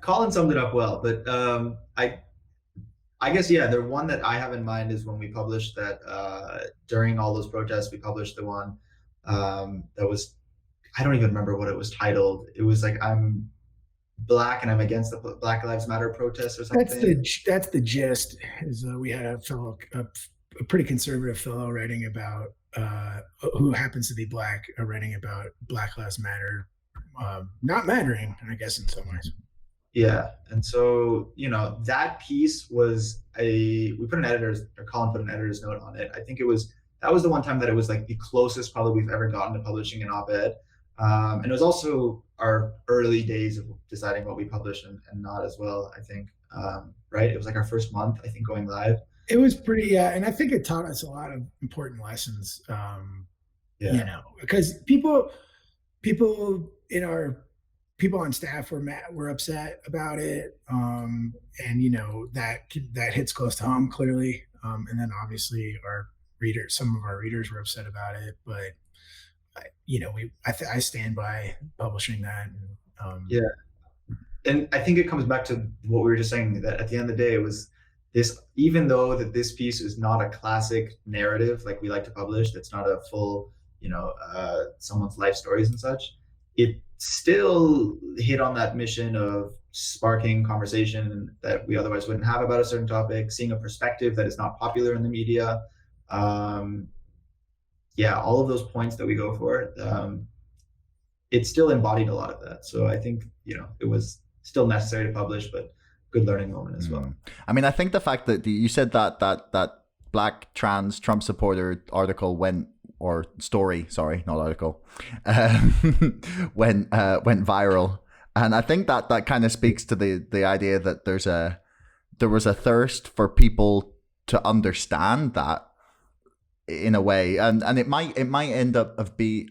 Colin summed it up well, but I guess, the one that I have in mind is when we published that during all those protests, we published the one that was, I don't even remember what it was titled. It was like, I'm Black and I'm against the Black Lives Matter protests or something. That's the gist. Is we had a fellow, a pretty conservative fellow writing about, who happens to be Black, writing about Black Lives Matter not mattering, I guess, in some ways. Yeah, and so that piece was we put Colin put an editor's note on it. I think it was that was the one time that it was like the closest probably we've ever gotten to publishing an op-ed. And it was also our early days of deciding what we publish and not as well, I think. Right? It was like our first month, I think, going live. It was pretty, yeah. And I think it taught us a lot of important lessons, because people in our people on staff were upset about it, and that hits close to home clearly, and then obviously some of our readers were upset about it, but I stand by publishing that. Yeah, and I think it comes back to what we were just saying, that at the end of the day, it was this, even though that this piece is not a classic narrative like we like to publish, that's not a full, someone's life stories and such, it still hit on that mission of sparking conversation that we otherwise wouldn't have about a certain topic, seeing a perspective that is not popular in the media. All of those points that we go for, it still embodied a lot of that. So I think, it was still necessary to publish, but good learning moment as well. I mean, I think the fact that you said that black trans Trump supporter article went, or story, sorry, not article, went viral. And I think that kind of speaks to the idea that there was a thirst for people to understand that in a way, and it might end up being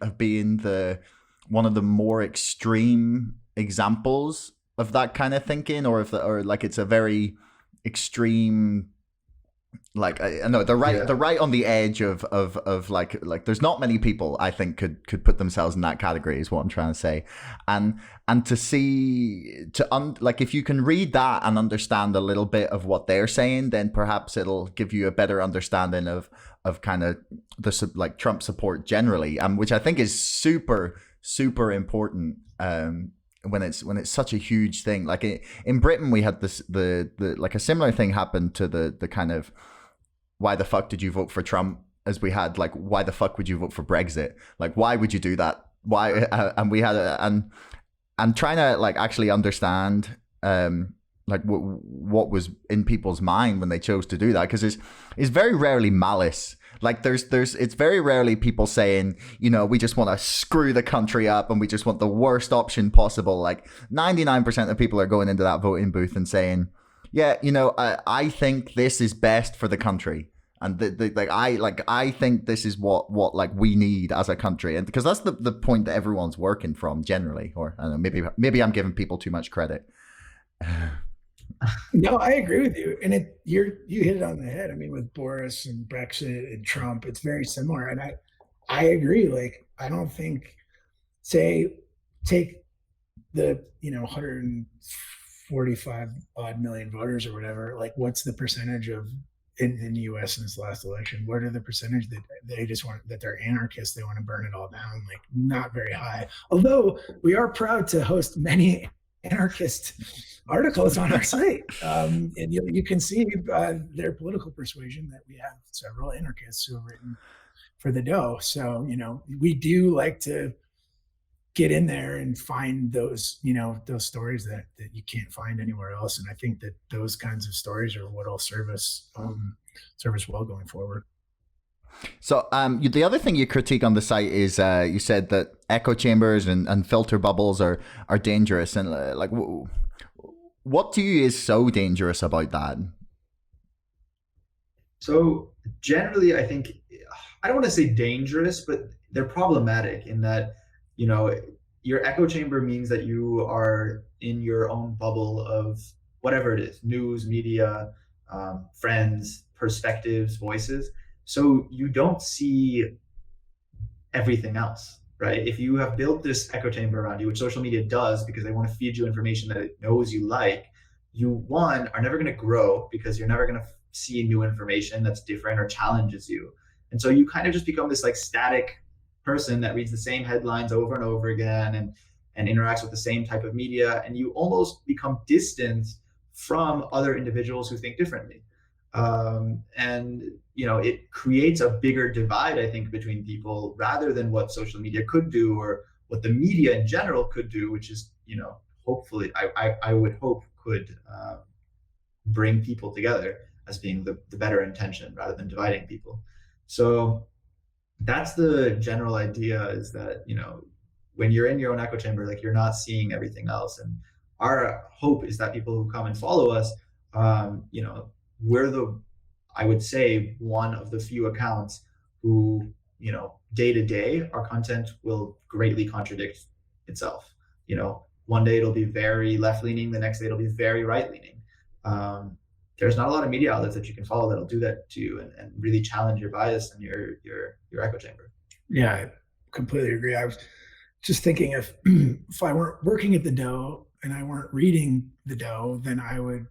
one of the more extreme examples of that kind of thinking, or like it's a very extreme, like I know they're right on the edge of like there's not many people I think could put themselves in that category, is what I'm trying to say. And to see like if you can read that and understand a little bit of what they're saying, then perhaps it'll give you a better understanding of kind of the like Trump support generally, which I think is super important when it's such a huge thing. Like in Britain we had the like a similar thing happened to the kind of why the fuck did you vote for Trump, as we had like why the fuck would you vote for Brexit, like why would you do that, why, and we had and trying to like actually understand like what was in people's mind when they chose to do that, because it's very rarely malice. Like there's it's very rarely people saying, we just want to screw the country up and we just want the worst option possible. Like 99% of people are going into that voting booth and saying, yeah, I think this is best for the country, and I think this is what like we need as a country, and because that's the point that everyone's working from generally. Or I don't know, maybe I'm giving people too much credit. No, I agree with you, and you hit it on the head. I mean, with Boris and Brexit and Trump, it's very similar, and I agree. Like, I don't think, take the 145 odd million voters or whatever. Like, what's the percentage of in the U.S. in this last election? What are the percentage that they just want, that they're anarchists, they want to burn it all down? Like, not very high. Although we are proud to host many anarchist articles on our site, and you can see their political persuasion that we have several anarchists who have written for the Doe. So we do like to get in there and find those those stories that you can't find anywhere else, and I think that those kinds of stories are what will serve us well going forward. So the other thing you critique on the site is you said that echo chambers and filter bubbles are dangerous, and like what to you is so dangerous about that? So generally, I think, I don't want to say dangerous, but they're problematic in that, your echo chamber means that you are in your own bubble of whatever it is, news, media, friends, perspectives, voices. So you don't see everything else, right? If you have built this echo chamber around you, which social media does because they want to feed you information that it knows you like, you, one, are never going to grow because you're never going to see new information that's different or challenges you. And so you kind of just become this like static person that reads the same headlines over and over again and interacts with the same type of media. And you almost become distant from other individuals who think differently. And it creates a bigger divide, I think, between people, rather than what social media could do or what the media in general could do, which is, hopefully, I would hope could bring people together as being the better intention rather than dividing people. So that's the general idea, is that, when you're in your own echo chamber, like, you're not seeing everything else. And our hope is that people who come and follow us, we're I would say, one of the few accounts who, day to day, our content will greatly contradict itself. One day it'll be very left leaning, the next day it'll be very right leaning. There's not a lot of media outlets that you can follow that'll do that to you, and really challenge your bias and your echo chamber. Yeah, I completely agree. I was just thinking, if I weren't working at the Doe and I weren't reading the Doe, then I would,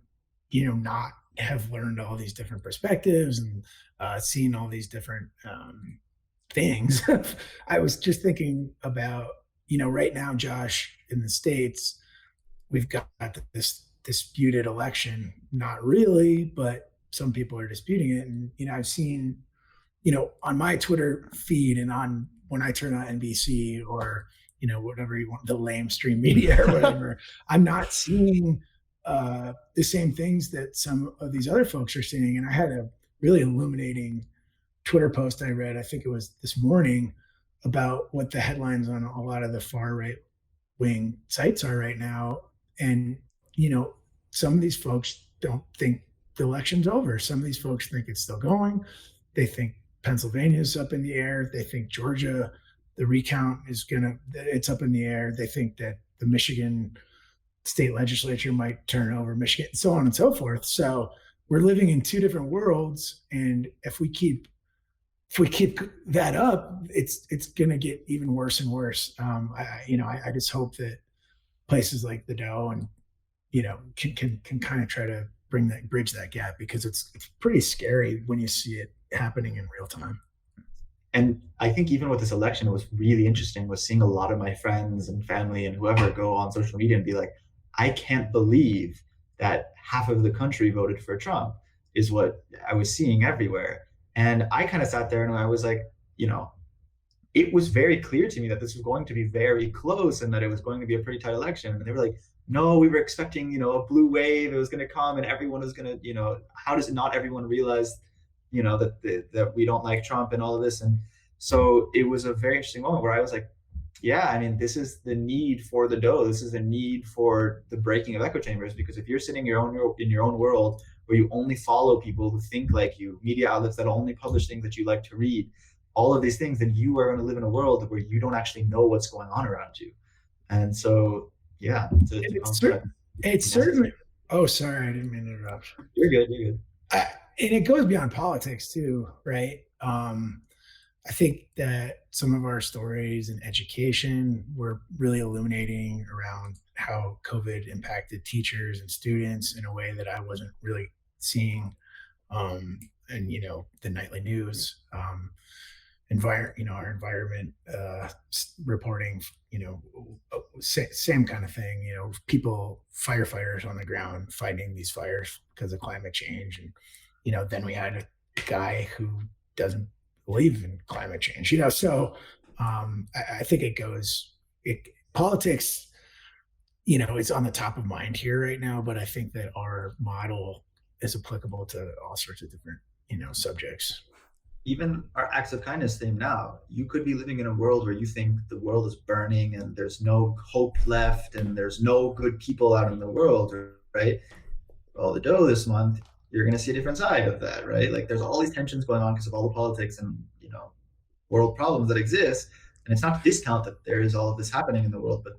not have learned all these different perspectives and seen all these different things. I was just thinking about, right now, Josh, in the States, we've got this disputed election. Not really, but some people are disputing it. And, I've seen, on my Twitter feed and on when I turn on NBC or, whatever you want, the lamestream media or whatever, I'm not seeing the same things that some of these other folks are seeing. And I had a really illuminating Twitter post I read, I think it was this morning, about what the headlines on a lot of the far right wing sites are right now. And, some of these folks don't think the election's over. Some of these folks think it's still going. They think Pennsylvania's up in the air. They think Georgia, the recount it's up in the air. They think that the Michigan state legislature might turn over Michigan, and so on and so forth. So we're living in two different worlds. And if we keep that up, it's going to get even worse and worse. I just hope that places like the Doe and, can kind of try to bridge that gap, because it's pretty scary when you see it happening in real time. And I think even with this election, it was really interesting was seeing a lot of my friends and family and whoever go on social media and be like, I can't believe that half of the country voted for Trump, is what I was seeing everywhere. And I kind of sat there and I was like, it was very clear to me that this was going to be very close and that it was going to be a pretty tight election. And they were like, no, we were expecting, a blue wave. It was going to come and everyone was going to, how does not everyone realize, that we don't like Trump and all of this. And so it was a very interesting moment where I was like, yeah, I mean, this is the need for the Doe. This is the need for the breaking of echo chambers, because if you're sitting in your own world where you only follow people who think like you, media outlets that only publish things that you like to read, all of these things, then you are going to live in a world where you don't actually know what's going on around you. And so, yeah. It's certainly, oh, sorry, I didn't mean to interrupt. You're good. And it goes beyond politics too, right? I think that some of our stories in education were really illuminating around how COVID impacted teachers and students in a way that I wasn't really seeing. And, the nightly news, our environment reporting, same kind of thing, firefighters on the ground fighting these fires because of climate change. And, then we had a guy who doesn't believe in climate change, so I think politics, is on the top of mind here right now, but I think that our model is applicable to all sorts of different, subjects. Even our acts of kindness thing now, you could be living in a world where you think the world is burning and there's no hope left and there's no good people out in the world, right? Well, the Doe this month, you're going to see a different side of that, right? Like, there's all these tensions going on because of all the politics and, world problems that exist. And it's not to discount that there is all of this happening in the world, but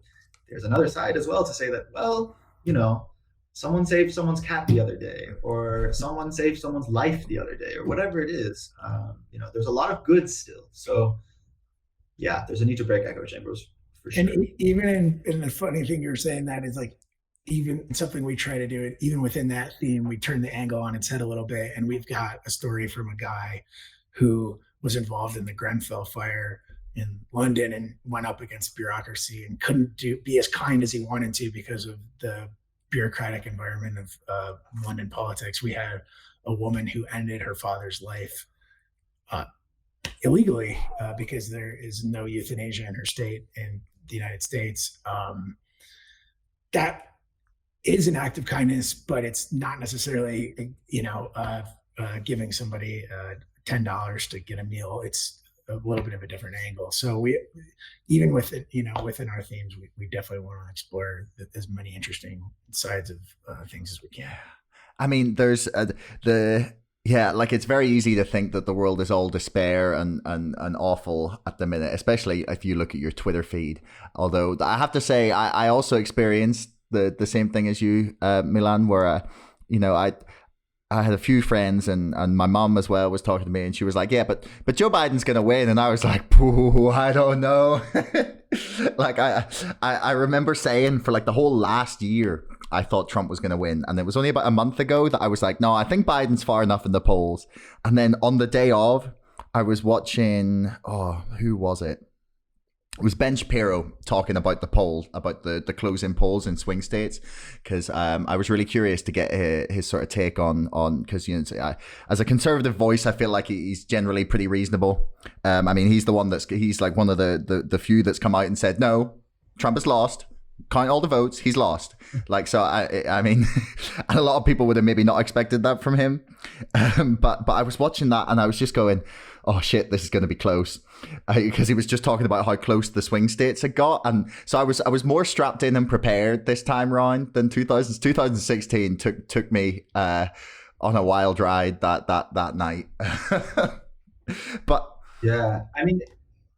there's another side as well to say that, well, someone saved someone's cat the other day, or someone saved someone's life the other day, or whatever it is. There's a lot of good still. So yeah, there's a need to break echo chambers for sure. And even in the funny thing you're saying, that is like, even something we try to do it, even within that theme, we turn the angle on its head a little bit. And we've got a story from a guy who was involved in the Grenfell fire in London and went up against bureaucracy and couldn't be as kind as he wanted to because of the bureaucratic environment of London politics. We had a woman who ended her father's life illegally because there is no euthanasia in her state in the United States. That is an act of kindness, but it's not necessarily, giving somebody $10 to get a meal. It's a little bit of a different angle. So we, even with it, within our themes, we definitely want to explore as many interesting sides of things as we can. I mean, there's like it's very easy to think that the world is all despair and awful at the minute, especially if you look at your Twitter feed. Although I have to say, I also experienced the same thing as you, Milan, where I had a few friends and my mom as well was talking to me, and she was like, yeah, but Joe Biden's going to win. And I was like, pooh, I don't know. Like I remember saying for like the whole last year, I thought Trump was going to win. And it was only about a month ago that I was like, no, I think Biden's far enough in the polls. And then on the day of, I was watching, who was it? It was Ben Shapiro talking about the poll, about the closing polls in swing states, because I was really curious to get his sort of take on because as a conservative voice, I feel like he's generally pretty reasonable. I mean, he's the one he's like one of the few that's come out and said, no, Trump has lost. Count all the votes, he's lost. Like, so I mean, and a lot of people would have maybe not expected that from him. But I was watching that and I was just going, oh shit, this is going to be close, because he was just talking about how close the swing states had got, and so I was more strapped in and prepared this time round than 2016 took me on a wild ride that night. But yeah, I mean,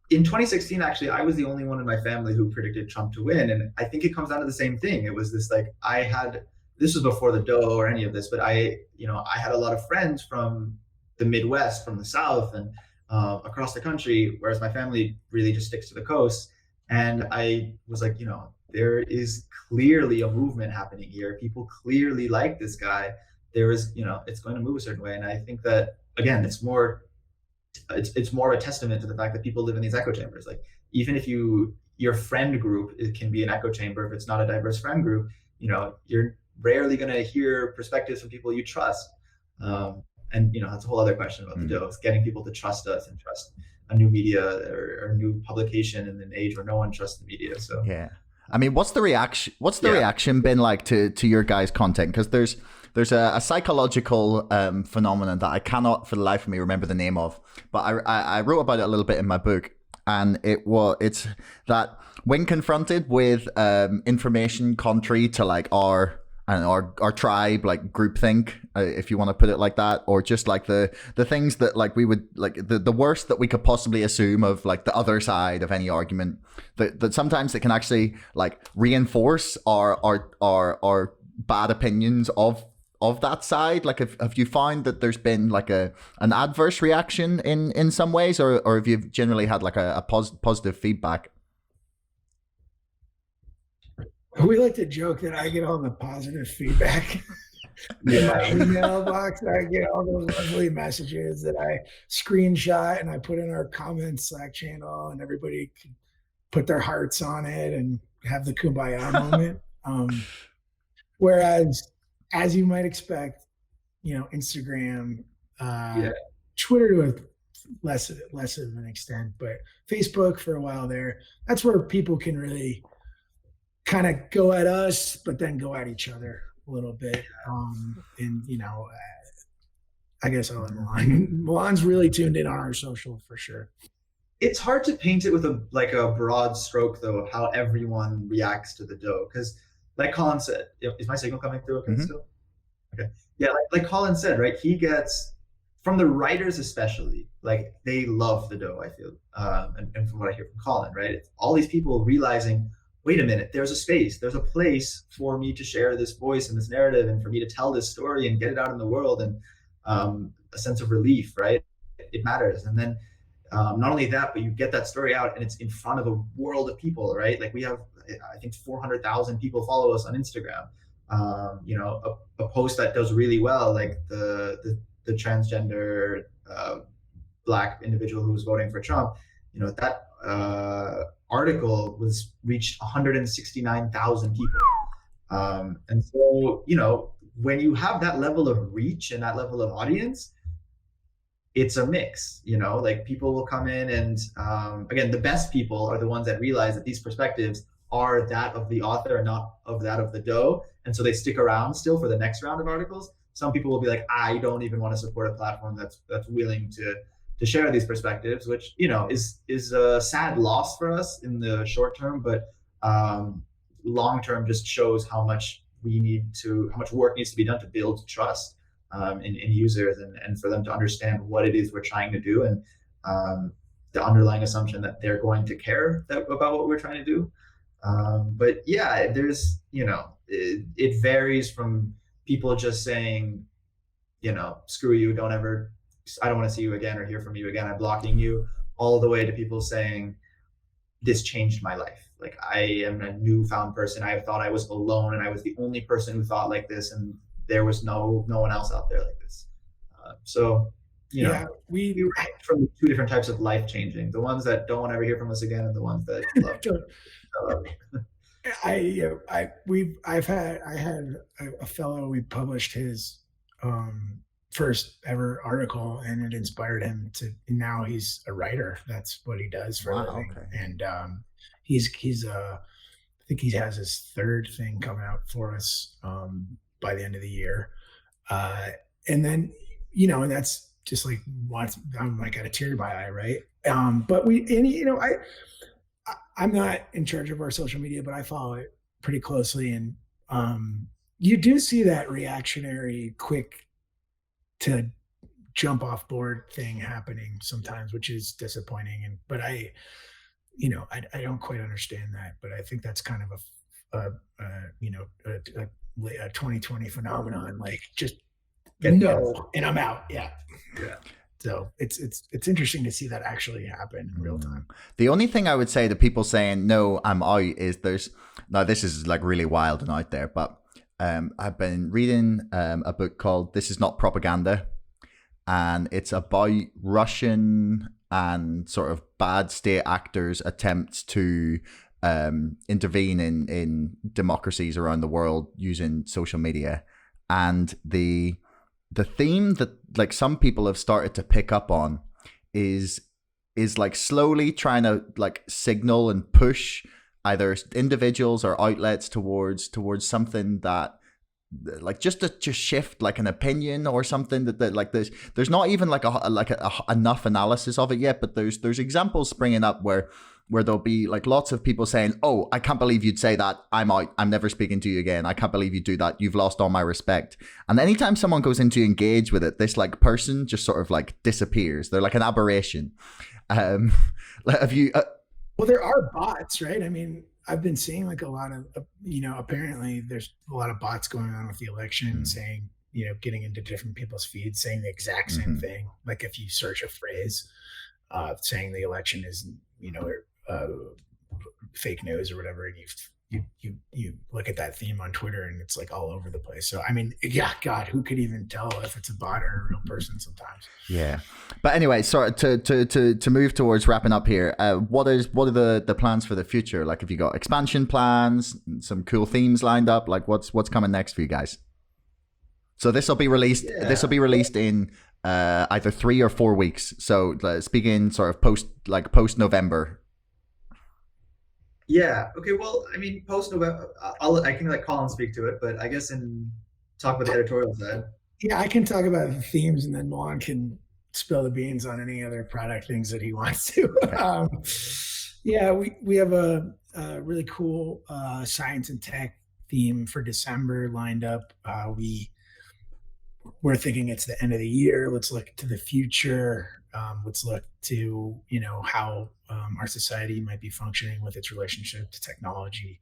in 2016, actually, I was the only one in my family who predicted Trump to win, and I think it comes down to the same thing. It was this like this was before the Doe or any of this, but I had a lot of friends from the Midwest, from the South, and across the country, whereas my family really just sticks to the coast. And I was like, there is clearly a movement happening here. People clearly like this guy. There is, it's going to move a certain way. And I think that, again, it's more of a testament to the fact that people live in these echo chambers. Like, even if your friend group, it can be an echo chamber. If it's not a diverse friend group, you're rarely going to hear perspectives from people you trust. And that's a whole other question about the Doe. It's getting people to trust us and trust a new media or a new publication in an age where no one trusts the media. So yeah, I mean, what's the reaction? What's the reaction been like to your guys' content? Because there's a psychological phenomenon that I cannot for the life of me remember the name of, but I wrote about it a little bit in my book, and it's that when confronted with information contrary to like our tribe, like groupthink, if you want to put it like that, or just like the things that like we would like the worst that we could possibly assume of like the other side of any argument, that sometimes it can actually like reinforce our bad opinions of that side. Like, have you found that there's been like an adverse reaction in some ways, or have you generally had like a positive feedback? We like to joke that I get all the positive feedback in my email box. I get all those lovely messages that I screenshot and I put in our comments Slack channel, and everybody can put their hearts on it and have the kumbaya moment. Whereas, as you might expect, Instagram, Twitter to a less of an extent, but Facebook for a while there, that's where people can really kind of go at us, but then go at each other a little bit. I guess I'll let Milan. Milan's really tuned in on our social for sure. It's hard to paint it with a broad stroke, though, of how everyone reacts to the Doe. Because like Colin said, is my signal coming through okay still? Okay. Yeah, like Colin said, right? He gets, from the writers especially, like they love the Doe, I feel. And from what I hear from Colin, right? It's all these people realizing, wait a minute, there's a space, there's a place for me to share this voice and this narrative, and for me to tell this story and get it out in the world, and a sense of relief, right? It matters. And then not only that, but you get that story out and it's in front of a world of people, right? Like, we have, I think 400,000 people follow us on Instagram. A post that does really well, like the transgender Black individual who was voting for Trump, that article was reached 169,000 people. And so, when you have that level of reach and that level of audience, it's a mix, like people will come in and, again, the best people are the ones that realize that these perspectives are that of the author and not of that of the Doe. And so they stick around still for the next round of articles. Some people will be like, I don't even want to support a platform that's willing to to share these perspectives, which, you know, is a sad loss for us in the short term, but long term just shows how much work needs to be done to build trust in users, and for them to understand what it is we're trying to do, and the underlying assumption that they're going to care about what we're trying to do. But yeah, there's, you know, it varies from people just saying, you know, screw you, I don't want to see you again or hear from you again, I'm blocking you, all the way to people saying, this changed my life. Like, I am a newfound person. I thought I was alone, and I was the only person who thought like this, and there was no one else out there like this. So, you know, we rank from two different types of life changing: the ones that don't want to ever hear from us again, and the ones that love. I had a fellow, we published his first ever article, and it inspired him to, now he's a writer. That's what he does for a living. Okay. And he's I think he has his third thing coming out for us by the end of the year. And then, you know, and that's just like, I'm like, got a tear in my eye, right? But you know, I'm not in charge of our social media, but I follow it pretty closely. And you do see that reactionary, quick to jump off board thing happening sometimes, which is disappointing. But I don't quite understand that, but I think that's kind of a 2020 phenomenon, like just no, and I'm out. Yeah. So it's interesting to see that actually happen in real time. The only thing I would say to people saying, no, I'm out, is this is like really wild and out there, but I've been reading a book called This Is Not Propaganda, and it's about Russian and sort of bad state actors' attempts to intervene in democracies around the world using social media. And the theme that like some people have started to pick up on is like slowly trying to like signal and push either individuals or outlets towards something that like just shift like an opinion or something that like there's not even like enough analysis of it yet, but there's examples springing up where there'll be like lots of people saying, oh, I can't believe you'd say that, I'm out, I'm never speaking to you again, I can't believe you do that, you've lost all my respect. And anytime someone goes in to engage with it, this like person just sort of like disappears. They're like an aberration. Have you well, there are bots, right? I mean, I've been seeing like a lot of, you know, apparently there's a lot of bots going on with the election, saying, you know, getting into different people's feeds, saying the exact same thing. Like if you search a phrase, saying the election is, you know, fake news or whatever, and you look at that theme on Twitter and it's like all over the place. So I mean, yeah, God, who could even tell if it's a bot or a real person sometimes? Yeah. But anyway, sorry, to move towards wrapping up here. What are the plans for the future? Like, have you got expansion plans, some cool themes lined up? Like, what's coming next for you guys? So this will be released. Yeah. This will be released in either 3 or 4 weeks. So let's begin sort of post November. Yeah. Okay. Well, I mean, post November, I can let Colin speak to it, but I guess talk about the editorial side. Yeah, I can talk about the themes, and then Milan can spill the beans on any other product things that he wants to. Yeah, we have a really cool science and tech theme for December lined up. We're thinking it's the end of the year. Let's look to the future. Let's look to, you know, how our society might be functioning with its relationship to technology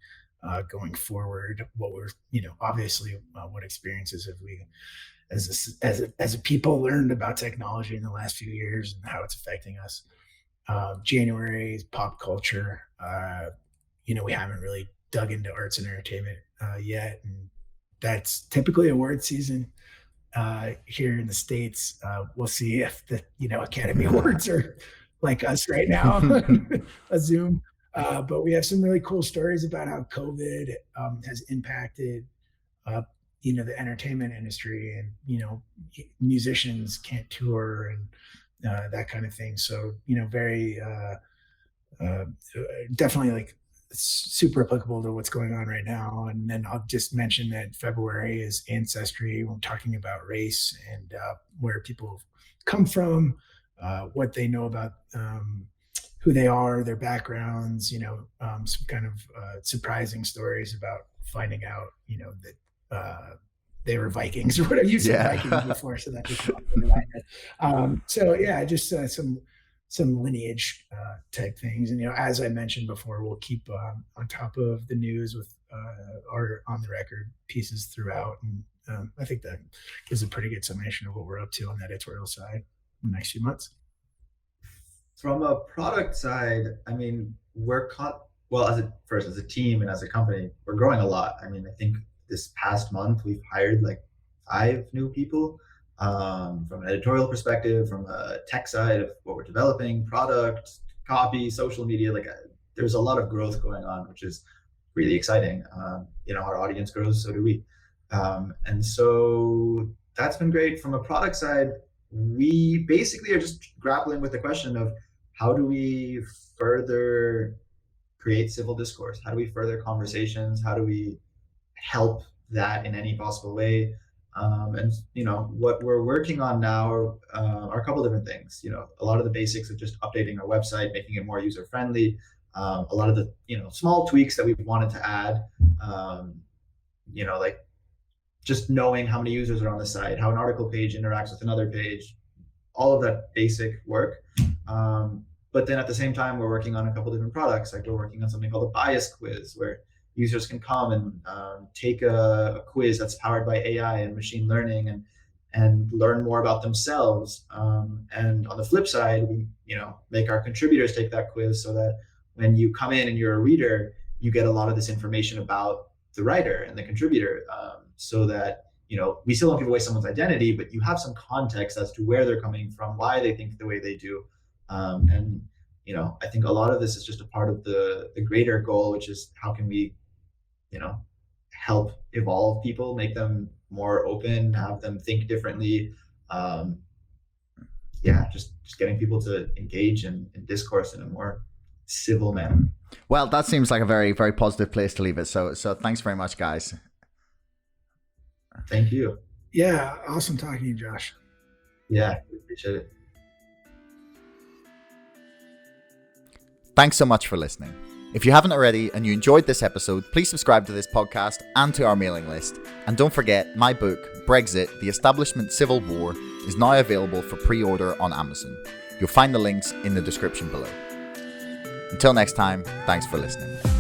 going forward. What we're, you know, obviously, what experiences have we as a people learned about technology in the last few years and how it's affecting us. January is pop culture. You know, we haven't really dug into arts and entertainment yet, and that's typically award season. Here in the States, we'll see if the, you know, Academy Awards are like us right now, a Zoom. But we have some really cool stories about how COVID has impacted, you know, the entertainment industry, and, you know, musicians can't tour and that kind of thing. So, you know, very definitely like super applicable to what's going on right now. And then I'll just mention that February is Ancestry. We're talking about race and where people come from, what they know about who they are, their backgrounds, some kind of surprising stories about finding out, that they were Vikings or whatever. You said Vikings before, so that just so yeah, just some lineage type things. And as I mentioned before, we'll keep on top of the news with our on the record pieces throughout, and I think that gives a pretty good summation of what we're up to on the editorial side in the next few months. From a product side, I mean, as a team and as a company, we're growing a lot. I mean, I think this past month we've hired like 5 new people, from an editorial perspective, from a tech side of what we're developing, product, copy, social media. There's a lot of growth going on, which is really exciting. Our audience grows, so do we. And so that's been great. From a product side, we basically are just grappling with the question of how do we further create civil discourse? How do we further conversations? How do we help that in any possible way? And what we're working on now are a couple different things. A lot of the basics of just updating our website, making it more user friendly. A lot of the small tweaks that we've wanted to add. Like just knowing how many users are on the site, how an article page interacts with another page, all of that basic work. But then at the same time, we're working on a couple different products. Like we're working on something called a bias quiz, where users can come and take a quiz that's powered by AI and machine learning and learn more about themselves. And on the flip side, we make our contributors take that quiz so that when you come in and you're a reader, you get a lot of this information about the writer and the contributor, so that we still don't give away someone's identity, but you have some context as to where they're coming from, why they think the way they do. And I think a lot of this is just a part of the greater goal, which is how can we help evolve people, make them more open, have them think differently. Just getting people to engage in discourse in a more civil manner. Well, that seems like a very, very positive place to leave it. So thanks very much, guys. Thank you. Yeah, awesome talking to you, Josh. Yeah, appreciate it. Thanks so much for listening. If you haven't already and you enjoyed this episode, please subscribe to this podcast and to our mailing list. And don't forget, my book, Brexit, The Establishment Civil War, is now available for pre-order on Amazon. You'll find the links in the description below. Until next time, thanks for listening.